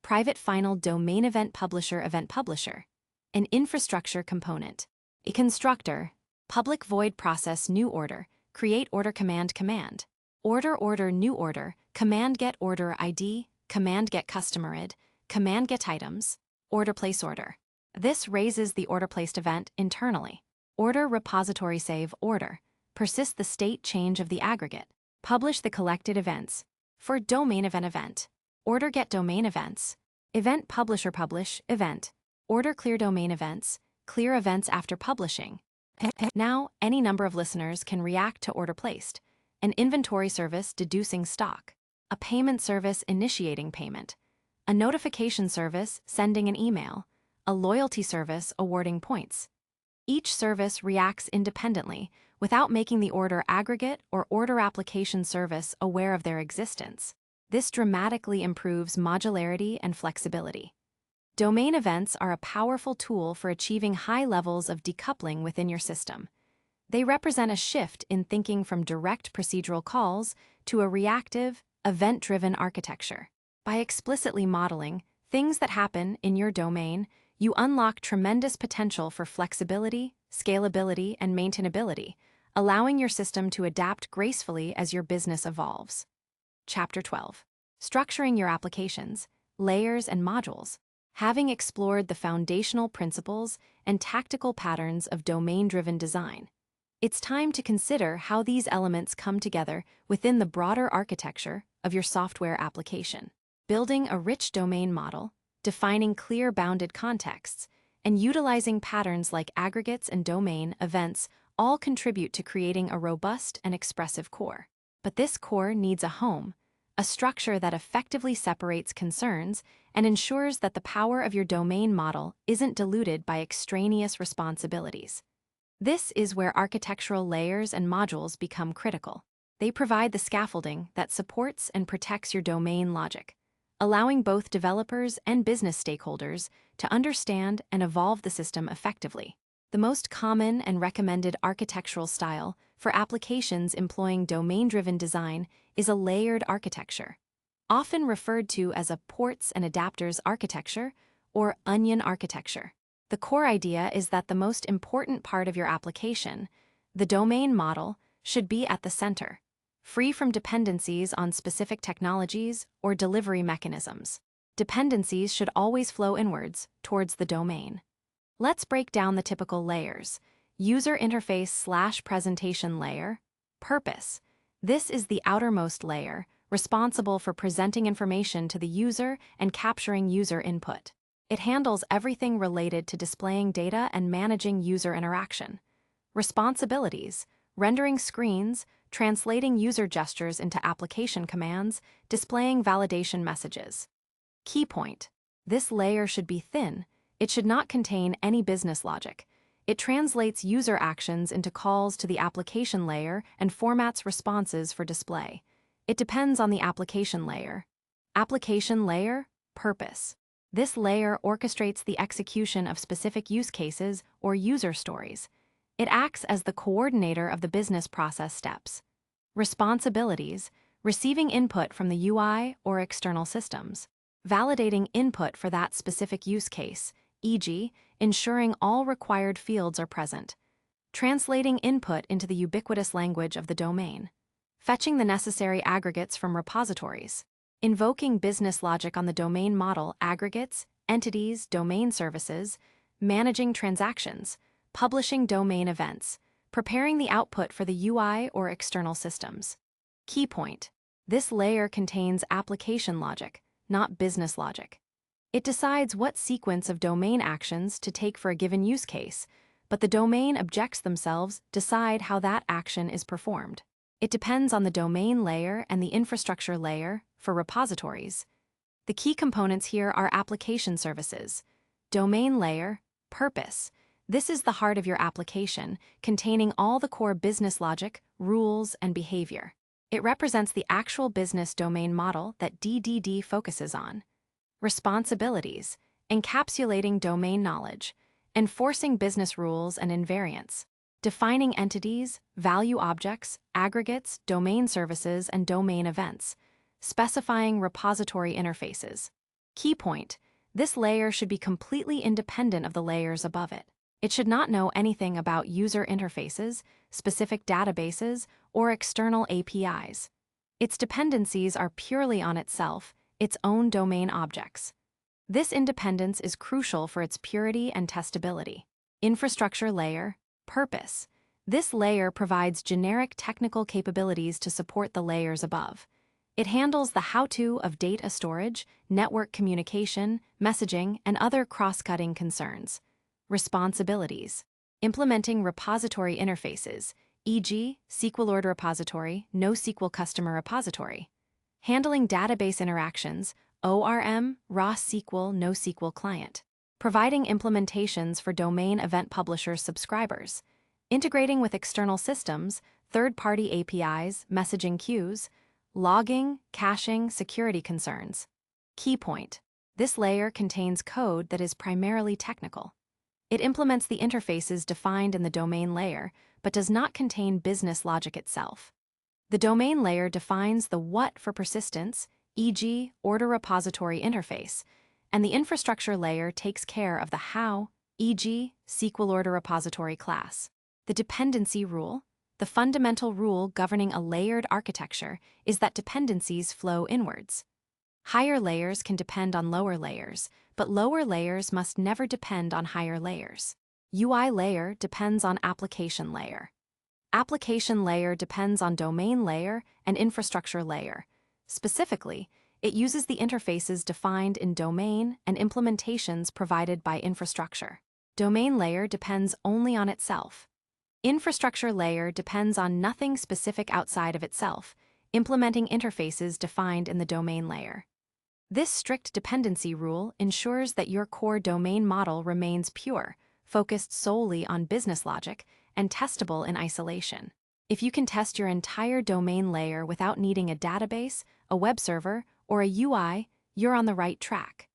private final domain event publisher, an infrastructure component, a constructor, public void process new order, create order command, order new order, command get order ID, command get customerid, command get items, order place order. This raises the order placed event internally. Order repository save order, persist the state change of the aggregate, publish the collected events. For domain event, order get domain events, event publisher publish event, order clear domain events, clear events after publishing. Now, any number of listeners can react to order placed, an inventory service deducing stock, a payment service initiating payment, a notification service sending an email, a loyalty service awarding points. Each service reacts independently without making the order aggregate or order application service aware of their existence. This dramatically improves modularity and flexibility. Domain events are a powerful tool for achieving high levels of decoupling within your system. They represent a shift in thinking from direct procedural calls to a reactive, event-driven architecture. By explicitly modeling things that happen in your domain, you unlock tremendous potential for flexibility, scalability, and maintainability, allowing your system to adapt gracefully as your business evolves. Chapter 12. Structuring your applications, layers, and modules. Having explored the foundational principles and tactical patterns of domain-driven design, it's time to consider how these elements come together within the broader architecture of your software application. Building a rich domain model, defining clear bounded contexts, and utilizing patterns like aggregates and domain events all contribute to creating a robust and expressive core. But this core needs a home, a structure that effectively separates concerns and ensures that the power of your domain model isn't diluted by extraneous responsibilities. This is where architectural layers and modules become critical. They provide the scaffolding that supports and protects your domain logic, allowing both developers and business stakeholders to understand and evolve the system effectively. The most common and recommended architectural style for applications employing domain-driven design is a layered architecture, often referred to as a ports and adapters architecture or onion architecture. The core idea is that the most important part of your application, the domain model, should be at the center, free from dependencies on specific technologies or delivery mechanisms. Dependencies should always flow inwards, towards the domain. Let's break down the typical layers. User interface/presentation layer. Purpose. This is the outermost layer, responsible for presenting information to the user and capturing user input. It handles everything related to displaying data and managing user interaction. Responsibilities. Rendering screens, translating user gestures into application commands, displaying validation messages. Key point. This layer should be thin. It should not contain any business logic. It translates user actions into calls to the application layer and formats responses for display. It depends on the application layer. Application layer, purpose. This layer orchestrates the execution of specific use cases or user stories. It acts as the coordinator of the business process steps. Responsibilities, receiving input from the UI or external systems. Validating input for that specific use case, e.g., ensuring all required fields are present. Translating input into the ubiquitous language of the domain. Fetching the necessary aggregates from repositories. Invoking business logic on the domain model aggregates entities, domain services, managing transactions, publishing domain events, preparing the output for the UI or external systems. Key point: this layer contains application logic, not business logic. It decides what sequence of domain actions to take for a given use case, but the domain objects themselves decide how that action is performed. It depends on the domain layer and the infrastructure layer for repositories. The key components here are application services, domain layer, purpose. This is the heart of your application, containing all the core business logic, rules, and behavior. It represents the actual business domain model that DDD focuses on. Responsibilities, encapsulating domain knowledge, enforcing business rules and invariants, defining entities, value objects, aggregates, domain services, and domain events, specifying repository interfaces. Key point: this layer should be completely independent of the layers above it. It should not know anything about user interfaces, specific databases, or external APIs. Its dependencies are purely on itself, its own domain objects. This independence is crucial for its purity and testability. Infrastructure layer, purpose. This layer provides generic technical capabilities to support the layers above. It handles the how-to of data storage, network communication, messaging, and other cross-cutting concerns. Responsibilities: implementing repository interfaces, e.g., SQL Order Repository, NoSQL Customer Repository. Handling database interactions, ORM, raw SQL, NoSQL Client. Providing implementations for domain event publisher subscribers. Integrating with external systems, third-party APIs, messaging queues. Logging, caching, security concerns. Key point: this layer contains code that is primarily technical. It implements the interfaces defined in the domain layer, but does not contain business logic itself. The domain layer defines the what for persistence, e.g., order repository interface, and the infrastructure layer takes care of the how, e.g., SQL Order Repository class. The dependency rule: the fundamental rule governing a layered architecture is that dependencies flow inwards. Higher layers can depend on lower layers, but lower layers must never depend on higher layers. UI layer depends on application layer. Application layer depends on domain layer and infrastructure layer. Specifically, it uses the interfaces defined in domain and implementations provided by infrastructure. Domain layer depends only on itself. Infrastructure layer depends on nothing specific outside of itself, implementing interfaces defined in the domain layer. This strict dependency rule ensures that your core domain model remains pure, focused solely on business logic, and testable in isolation. If you can test your entire domain layer without needing a database, a web server, or a UI, you're on the right track.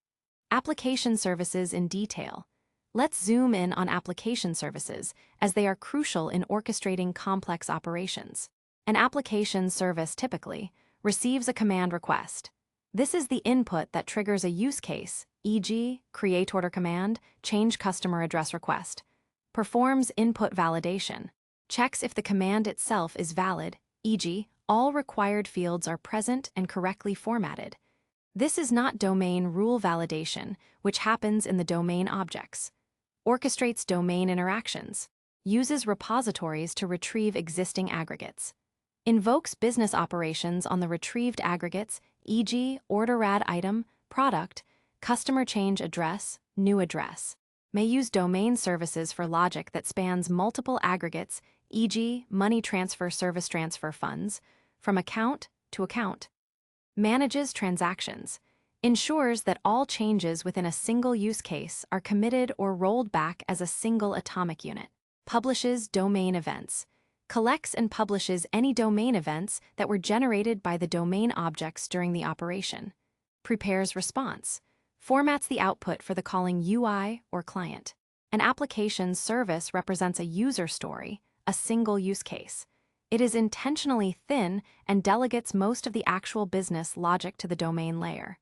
Application services in detail. Let's zoom in on application services, as they are crucial in orchestrating complex operations. An application service typically receives a command request. This is the input that triggers a use case, e.g., create order command, change customer address request. Performs input validation. Checks if the command itself is valid, e.g., all required fields are present and correctly formatted. This is not domain rule validation, which happens in the domain objects. Orchestrates domain interactions. Uses repositories to retrieve existing aggregates. Invokes business operations on the retrieved aggregates, e.g., order rad item, product, customer change address, new address. May use domain services for logic that spans multiple aggregates, e.g., money transfer service transfer funds, from account to account. Manages transactions. Ensures that all changes within a single use case are committed or rolled back as a single atomic unit. Publishes domain events. Collects and publishes any domain events that were generated by the domain objects during the operation. Prepares response. Formats the output for the calling UI or client. An application service represents a user story, a single use case. It is intentionally thin and delegates most of the actual business logic to the domain layer.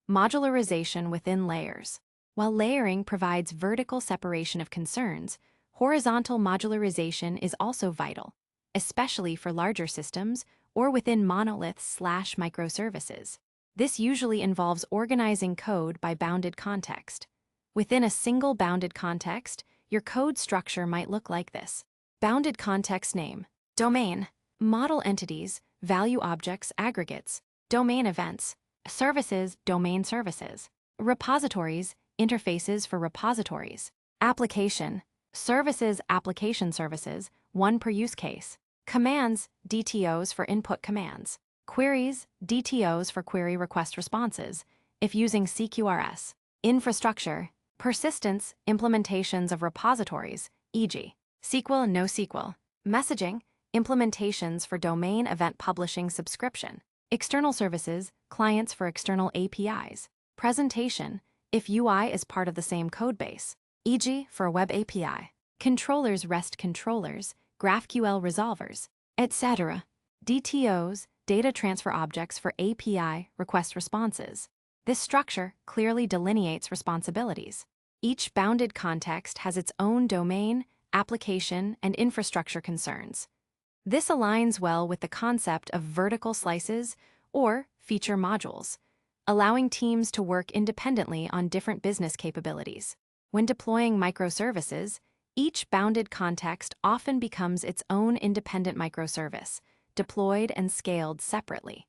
Modularization within layers. While layering provides vertical separation of concerns, horizontal modularization is also vital, especially for larger systems or within monoliths/microservices. This usually involves organizing code by bounded context. Within a single bounded context, your code structure might look like this. Bounded context name, domain, model entities, value objects, aggregates, domain events, services, domain services, repositories, interfaces for repositories, application, services, application services, one per use case, commands, DTOs for input commands, queries, DTOs for query request responses, if using CQRS, infrastructure, persistence, implementations of repositories, e.g., SQL and NoSQL, messaging, implementations for domain event publishing subscription, external services, clients for external APIs, presentation, if UI is part of the same codebase, e.g. for a web API, controllers, REST controllers, GraphQL resolvers, etc. DTOs, data transfer objects for API request responses. This structure clearly delineates responsibilities. Each bounded context has its own domain, application, and infrastructure concerns. This aligns well with the concept of vertical slices or feature modules, allowing teams to work independently on different business capabilities. When deploying microservices, each bounded context often becomes its own independent microservice, deployed and scaled separately.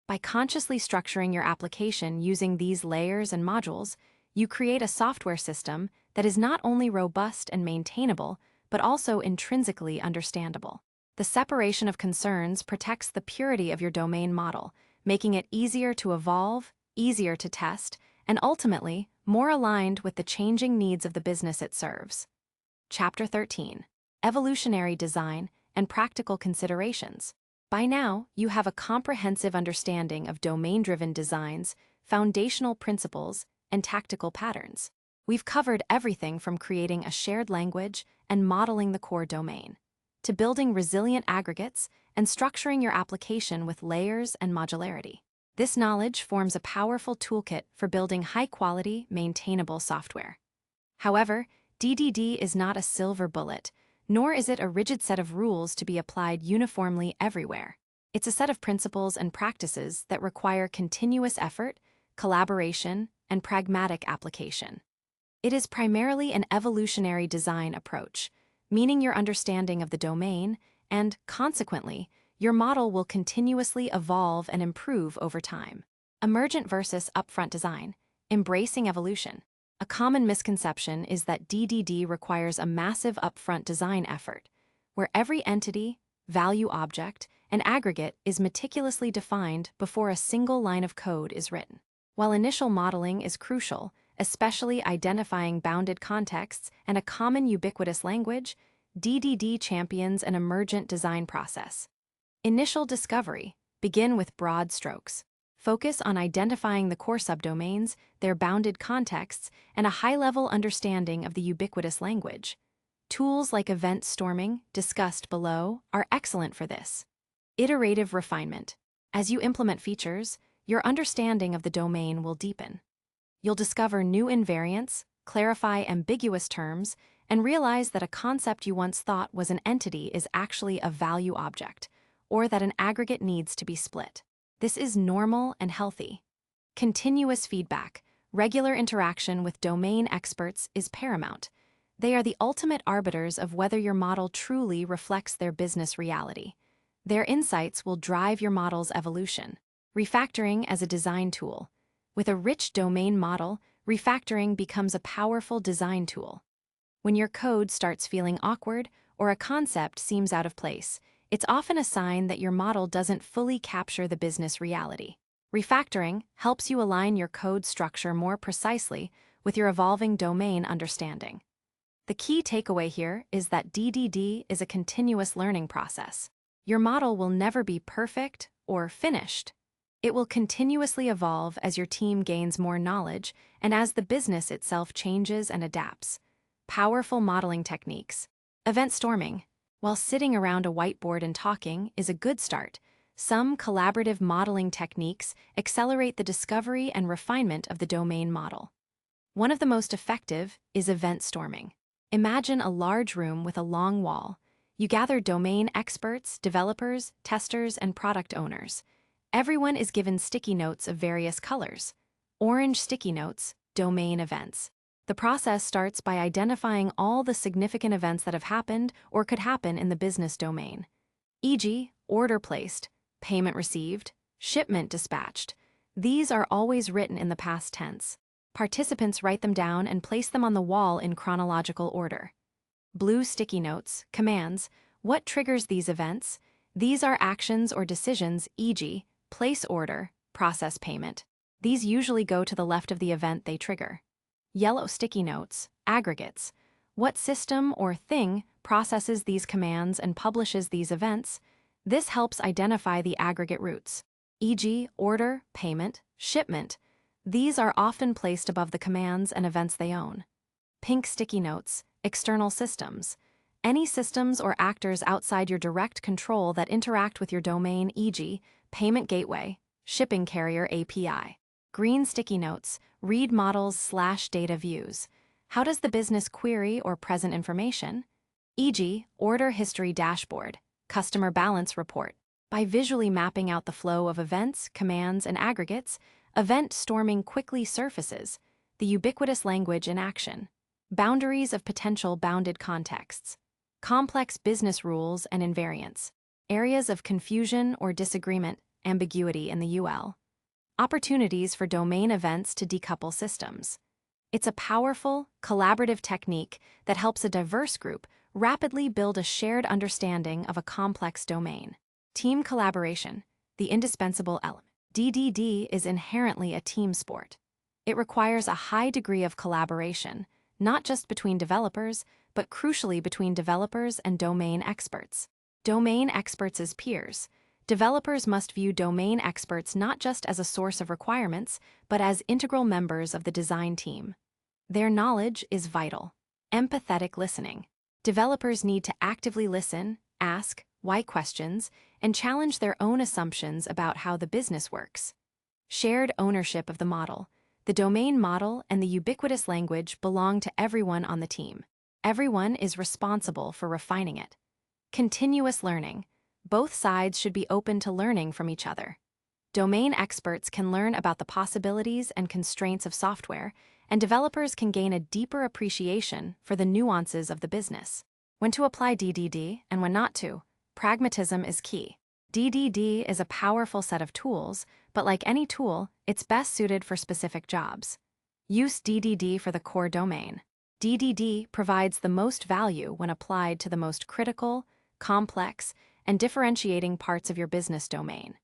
By consciously structuring your application using these layers and modules, you create a software system that is not only robust and maintainable, but also intrinsically understandable. The separation of concerns protects the purity of your domain model, making it easier to evolve, easier to test, and ultimately more aligned with the changing needs of the business it serves. Chapter 13: Evolutionary Design and Practical Considerations. By now, you have a comprehensive understanding of domain-driven designs, foundational principles, and tactical patterns. We've covered everything from creating a shared language and modeling the core domain, to building resilient aggregates and structuring your application with layers and modularity. This knowledge forms a powerful toolkit for building high-quality, maintainable software. However, DDD is not a silver bullet, nor is it a rigid set of rules to be applied uniformly everywhere. It's a set of principles and practices that require continuous effort, collaboration, and pragmatic application. It is primarily an evolutionary design approach, meaning your understanding of the domain and, consequently, your model will continuously evolve and improve over time. Emergent versus upfront design, embracing evolution. A common misconception is that DDD requires a massive upfront design effort, where every entity, value object, and aggregate is meticulously defined before a single line of code is written. While initial modeling is crucial, especially identifying bounded contexts and a common ubiquitous language, DDD champions an emergent design process. Initial discovery. Begin with broad strokes. Focus on identifying the core subdomains, their bounded contexts, and a high-level understanding of the ubiquitous language. Tools like event storming, discussed below, are excellent for this. Iterative refinement. As you implement features, your understanding of the domain will deepen. You'll discover new invariants, clarify ambiguous terms, and realize that a concept you once thought was an entity is actually a value object, or that an aggregate needs to be split. This is normal and healthy. Continuous feedback, regular interaction with domain experts is paramount. They are the ultimate arbiters of whether your model truly reflects their business reality. Their insights will drive your model's evolution. Refactoring as a design tool. With a rich domain model, refactoring becomes a powerful design tool. When your code starts feeling awkward or a concept seems out of place, it's often a sign that your model doesn't fully capture the business reality. Refactoring helps you align your code structure more precisely with your evolving domain understanding. The key takeaway here is that DDD is a continuous learning process. Your model will never be perfect or finished. It will continuously evolve as your team gains more knowledge and as the business itself changes and adapts. Powerful modeling techniques. Event storming. While sitting around a whiteboard and talking is a good start, some collaborative modeling techniques accelerate the discovery and refinement of the domain model. One of the most effective is event storming. Imagine a large room with a long wall. You gather domain experts, developers, testers, and product owners. Everyone is given sticky notes of various colors. Orange sticky notes, domain events. The process starts by identifying all the significant events that have happened or could happen in the business domain. E.g., order placed, payment received, shipment dispatched. These are always written in the past tense. Participants write them down and place them on the wall in chronological order. Blue sticky notes, commands. What triggers these events? These are actions or decisions, e.g., place order, process payment. These usually go to the left of the event they trigger. Yellow sticky notes, aggregates. What system or thing processes these commands and publishes these events? This helps identify the aggregate routes, e.g., order, payment, shipment. These are often placed above the commands and events they own. Pink sticky notes, external systems. Any systems or actors outside your direct control that interact with your domain, e.g., payment gateway, shipping carrier API. Green sticky notes, read models/data views. How does the business query or present information? E.g., order history dashboard, customer balance report. By visually mapping out the flow of events, commands, and aggregates, event storming quickly surfaces, the ubiquitous language in action. Boundaries of potential bounded contexts. Complex business rules and invariants. Areas of confusion or disagreement, ambiguity in the UL. Opportunities for domain events to decouple systems. It's a powerful, collaborative technique that helps a diverse group rapidly build a shared understanding of a complex domain. Team collaboration, the indispensable element. DDD is inherently a team sport. It requires a high degree of collaboration, not just between developers, but crucially between developers and domain experts. Domain experts as peers. Developers must view domain experts not just as a source of requirements, but as integral members of the design team. Their knowledge is vital. Empathetic listening. Developers need to actively listen, ask why questions, and challenge their own assumptions about how the business works. Shared ownership of the model. The domain model and the ubiquitous language belong to everyone on the team. Everyone is responsible for refining it. Continuous learning. Both sides should be open to learning from each other. Domain experts can learn about the possibilities and constraints of software, and developers can gain a deeper appreciation for the nuances of the business. When to apply DDD and when not to. Pragmatism is key. DDD is a powerful set of tools, but like any tool, it's best suited for specific jobs. Use DDD for the core domain. DDD provides the most value when applied to the most critical, complex, and differentiating parts of your business domain.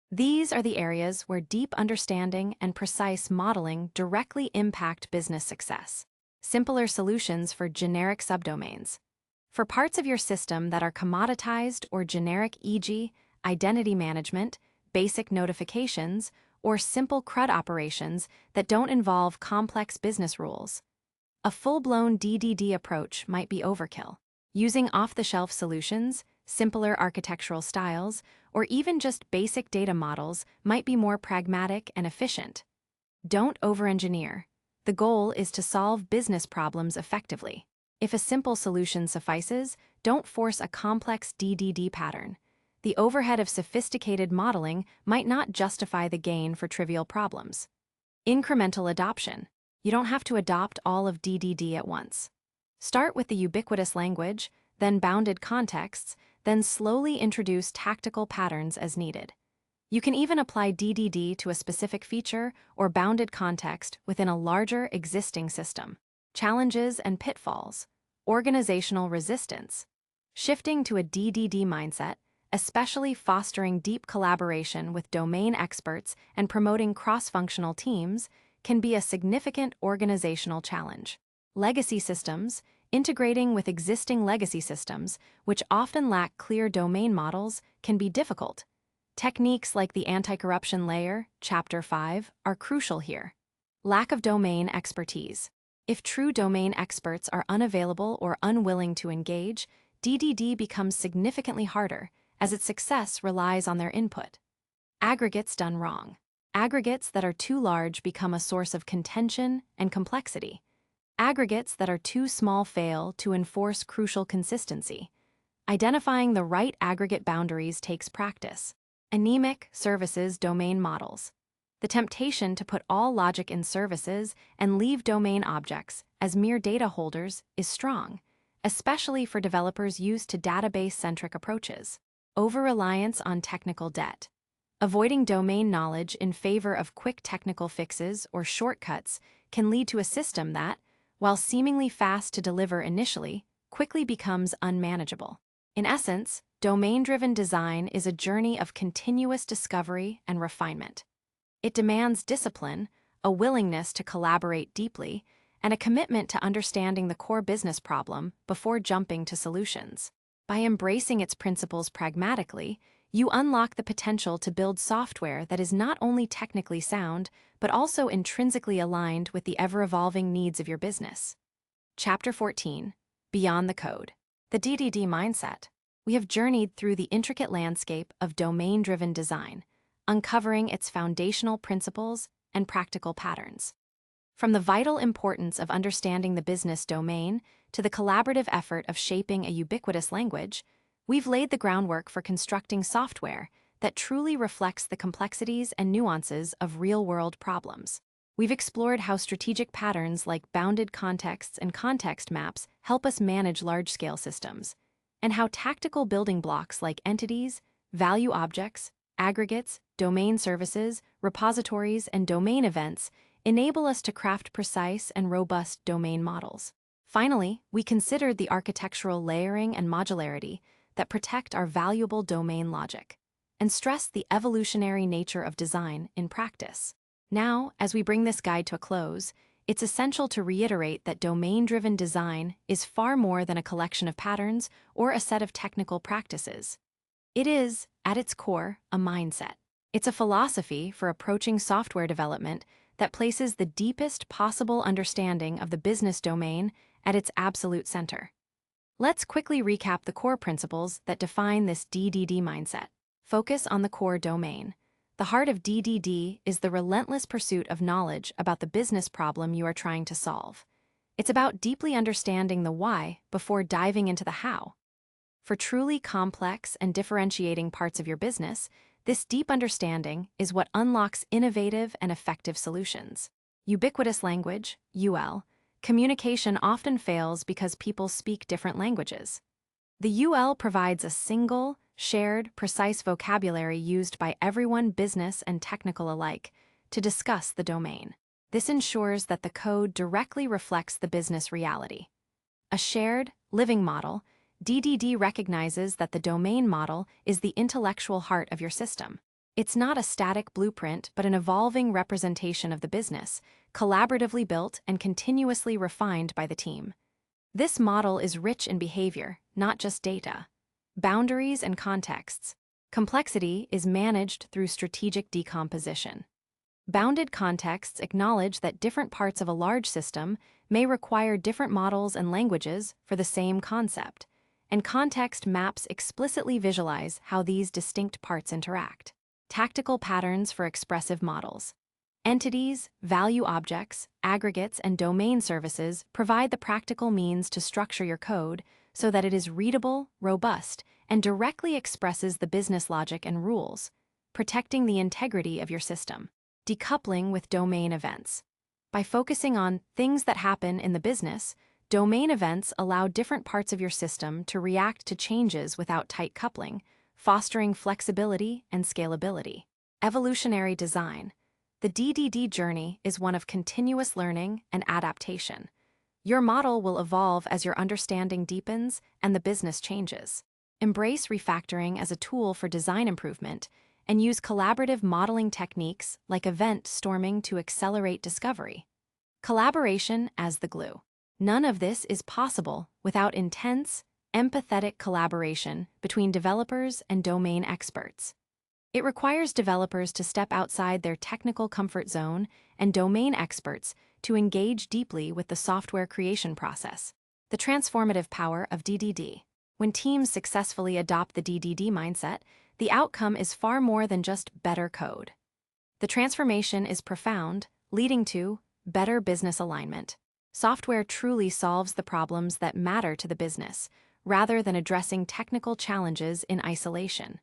These are the areas where deep understanding and precise modeling directly impact business success. Simpler solutions for generic subdomains. For parts of your system that are commoditized or generic, e.g., identity management, basic notifications, or simple CRUD operations that don't involve complex business rules, a full-blown DDD approach might be overkill. Using off-the-shelf solutions, simpler architectural styles, or even just basic data models might be more pragmatic and efficient. Don't over-engineer. The goal is to solve business problems effectively. If a simple solution suffices, don't force a complex DDD pattern. The overhead of sophisticated modeling might not justify the gain for trivial problems. Incremental adoption. You don't have to adopt all of DDD at once. Start with the ubiquitous language, then bounded contexts, then slowly introduce tactical patterns as needed. You can even apply DDD to a specific feature or bounded context within a larger existing system. Challenges and pitfalls. Organizational resistance. Shifting to a DDD mindset, especially fostering deep collaboration with domain experts and promoting cross-functional teams, can be a significant organizational challenge. Legacy systems. Integrating with existing legacy systems, which often lack clear domain models, can be difficult. Techniques like the anti-corruption layer, Chapter 5, are crucial here. Lack of domain expertise. If true domain experts are unavailable or unwilling to engage, DDD becomes significantly harder, as its success relies on their input. Aggregates done wrong. Aggregates that are too large become a source of contention and complexity. Aggregates that are too small fail to enforce crucial consistency. Identifying the right aggregate boundaries takes practice. Anemic services domain models. The temptation to put all logic in services and leave domain objects as mere data holders is strong, especially for developers used to database-centric approaches. Over-reliance on technical debt. Avoiding domain knowledge in favor of quick technical fixes or shortcuts can lead to a system that, while seemingly fast to deliver initially, quickly becomes unmanageable. In essence, domain-driven design is a journey of continuous discovery and refinement. It demands discipline, a willingness to collaborate deeply, and a commitment to understanding the core business problem before jumping to solutions. By embracing its principles pragmatically, you unlock the potential to build software that is not only technically sound, but also intrinsically aligned with the ever-evolving needs of your business. Chapter 14. Beyond the Code. The DDD Mindset. We have journeyed through the intricate landscape of domain-driven design, uncovering its foundational principles and practical patterns. From the vital importance of understanding the business domain to the collaborative effort of shaping a ubiquitous language, we've laid the groundwork for constructing software that truly reflects the complexities and nuances of real-world problems. We've explored how strategic patterns like bounded contexts and context maps help us manage large-scale systems, and how tactical building blocks like entities, value objects, aggregates, domain services, repositories, and domain events enable us to craft precise and robust domain models. Finally, we considered the architectural layering and modularity that protect our valuable domain logic, and stressed the evolutionary nature of design in practice. Now, as we bring this guide to a close, it's essential to reiterate that domain-driven design is far more than a collection of patterns or a set of technical practices. It is, at its core, a mindset. It's a philosophy for approaching software development that places the deepest possible understanding of the business domain at its absolute center. Let's quickly recap the core principles that define this DDD mindset. Focus on the core domain. The heart of DDD is the relentless pursuit of knowledge about the business problem you are trying to solve. It's about deeply understanding the why before diving into the how. For truly complex and differentiating parts of your business, this deep understanding is what unlocks innovative and effective solutions. Ubiquitous language, UL. Communication often fails because people speak different languages. The UL provides a single, shared, precise vocabulary used by everyone, business and technical alike, to discuss the domain. This ensures that the code directly reflects the business reality. A shared, living model, DDD recognizes that the domain model is the intellectual heart of your system. It's not a static blueprint, but an evolving representation of the business, collaboratively built and continuously refined by the team. This model is rich in behavior, not just data. Boundaries and contexts. Complexity is managed through strategic decomposition. Bounded contexts acknowledge that different parts of a large system may require different models and languages for the same concept, and context maps explicitly visualize how these distinct parts interact. Tactical patterns for expressive models. Entities, value objects, aggregates, and domain services provide the practical means to structure your code so that it is readable, robust, and directly expresses the business logic and rules, protecting the integrity of your system. Decoupling with domain events. By focusing on things that happen in the business, domain events allow different parts of your system to react to changes without tight coupling, fostering flexibility and scalability. Evolutionary design. The DDD journey is one of continuous learning and adaptation. Your model will evolve as your understanding deepens and the business changes. Embrace refactoring as a tool for design improvement and use collaborative modeling techniques like event storming to accelerate discovery. Collaboration as the glue. None of this is possible without intense, empathetic collaboration between developers and domain experts. It requires developers to step outside their technical comfort zone and domain experts to engage deeply with the software creation process. The transformative power of DDD. When teams successfully adopt the DDD mindset, the outcome is far more than just better code. The transformation is profound, leading to better business alignment. Software truly solves the problems that matter to the business, rather than addressing technical challenges in isolation.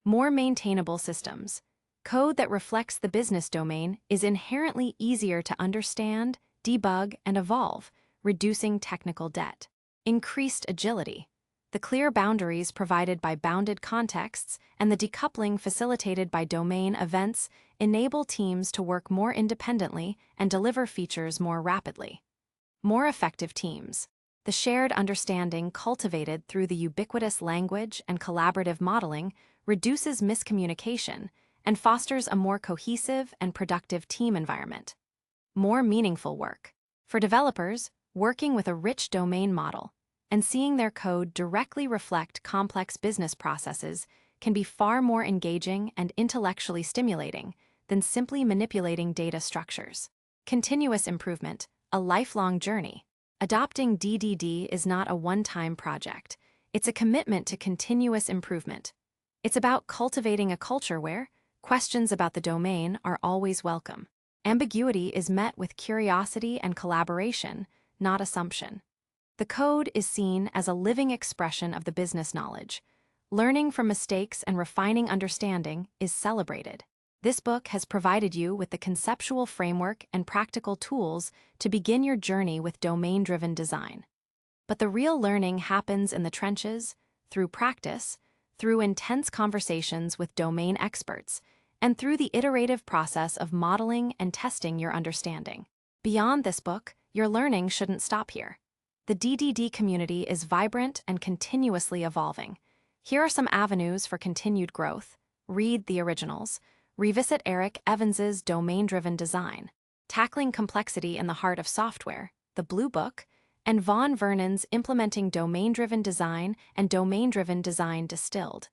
More maintainable systems. Code that reflects the business domain is inherently easier to understand, debug, and evolve, reducing technical debt. Increased agility. The clear boundaries provided by bounded contexts and the decoupling facilitated by domain events enable teams to work more independently and deliver features more rapidly. More effective teams. The shared understanding cultivated through the ubiquitous language and collaborative modeling reduces miscommunication and fosters a more cohesive and productive team environment. More meaningful work. For developers, working with a rich domain model and seeing their code directly reflect complex business processes can be far more engaging and intellectually stimulating than simply manipulating data structures. Continuous improvement, a lifelong journey. Adopting DDD is not a one-time project. It's a commitment to continuous improvement. It's about cultivating a culture where questions about the domain are always welcome. Ambiguity is met with curiosity and collaboration, not assumption. The code is seen as a living expression of the business knowledge. Learning from mistakes and refining understanding is celebrated. This book has provided you with the conceptual framework and practical tools to begin your journey with domain-driven design. But the real learning happens in the trenches, through practice, through intense conversations with domain experts, and through the iterative process of modeling and testing your understanding. Beyond this book, your learning shouldn't stop here. The DDD community is vibrant and continuously evolving. Here are some avenues for continued growth. Read the originals. Revisit Eric Evans's Domain-Driven Design, Tackling Complexity in the Heart of Software, the Blue Book, and Vaughn Vernon's Implementing Domain-Driven Design and Domain-Driven Design Distilled.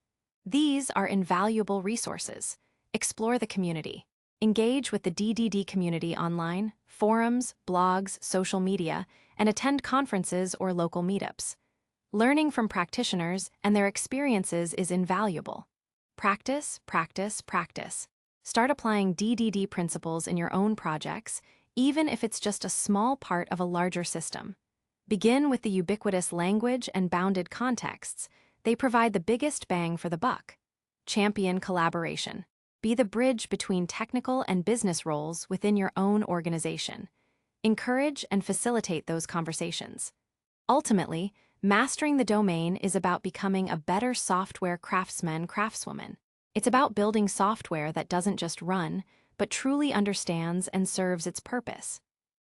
These are invaluable resources. Explore the community. Engage with the DDD community online, forums, blogs, social media, and attend conferences or local meetups. Learning from practitioners and their experiences is invaluable. Practice, practice, practice. Start applying DDD principles in your own projects, even if it's just a small part of a larger system. Begin with the ubiquitous language and bounded contexts. They provide the biggest bang for the buck. Champion collaboration. Be the bridge between technical and business roles within your own organization. Encourage and facilitate those conversations. Ultimately, mastering the domain is about becoming a better software craftsman/craftswoman. It's about building software that doesn't just run, but truly understands and serves its purpose.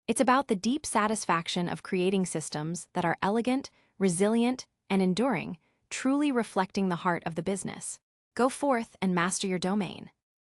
It's about the deep satisfaction of creating systems that are elegant, resilient, and enduring, truly reflecting the heart of the business. Go forth and master your domain.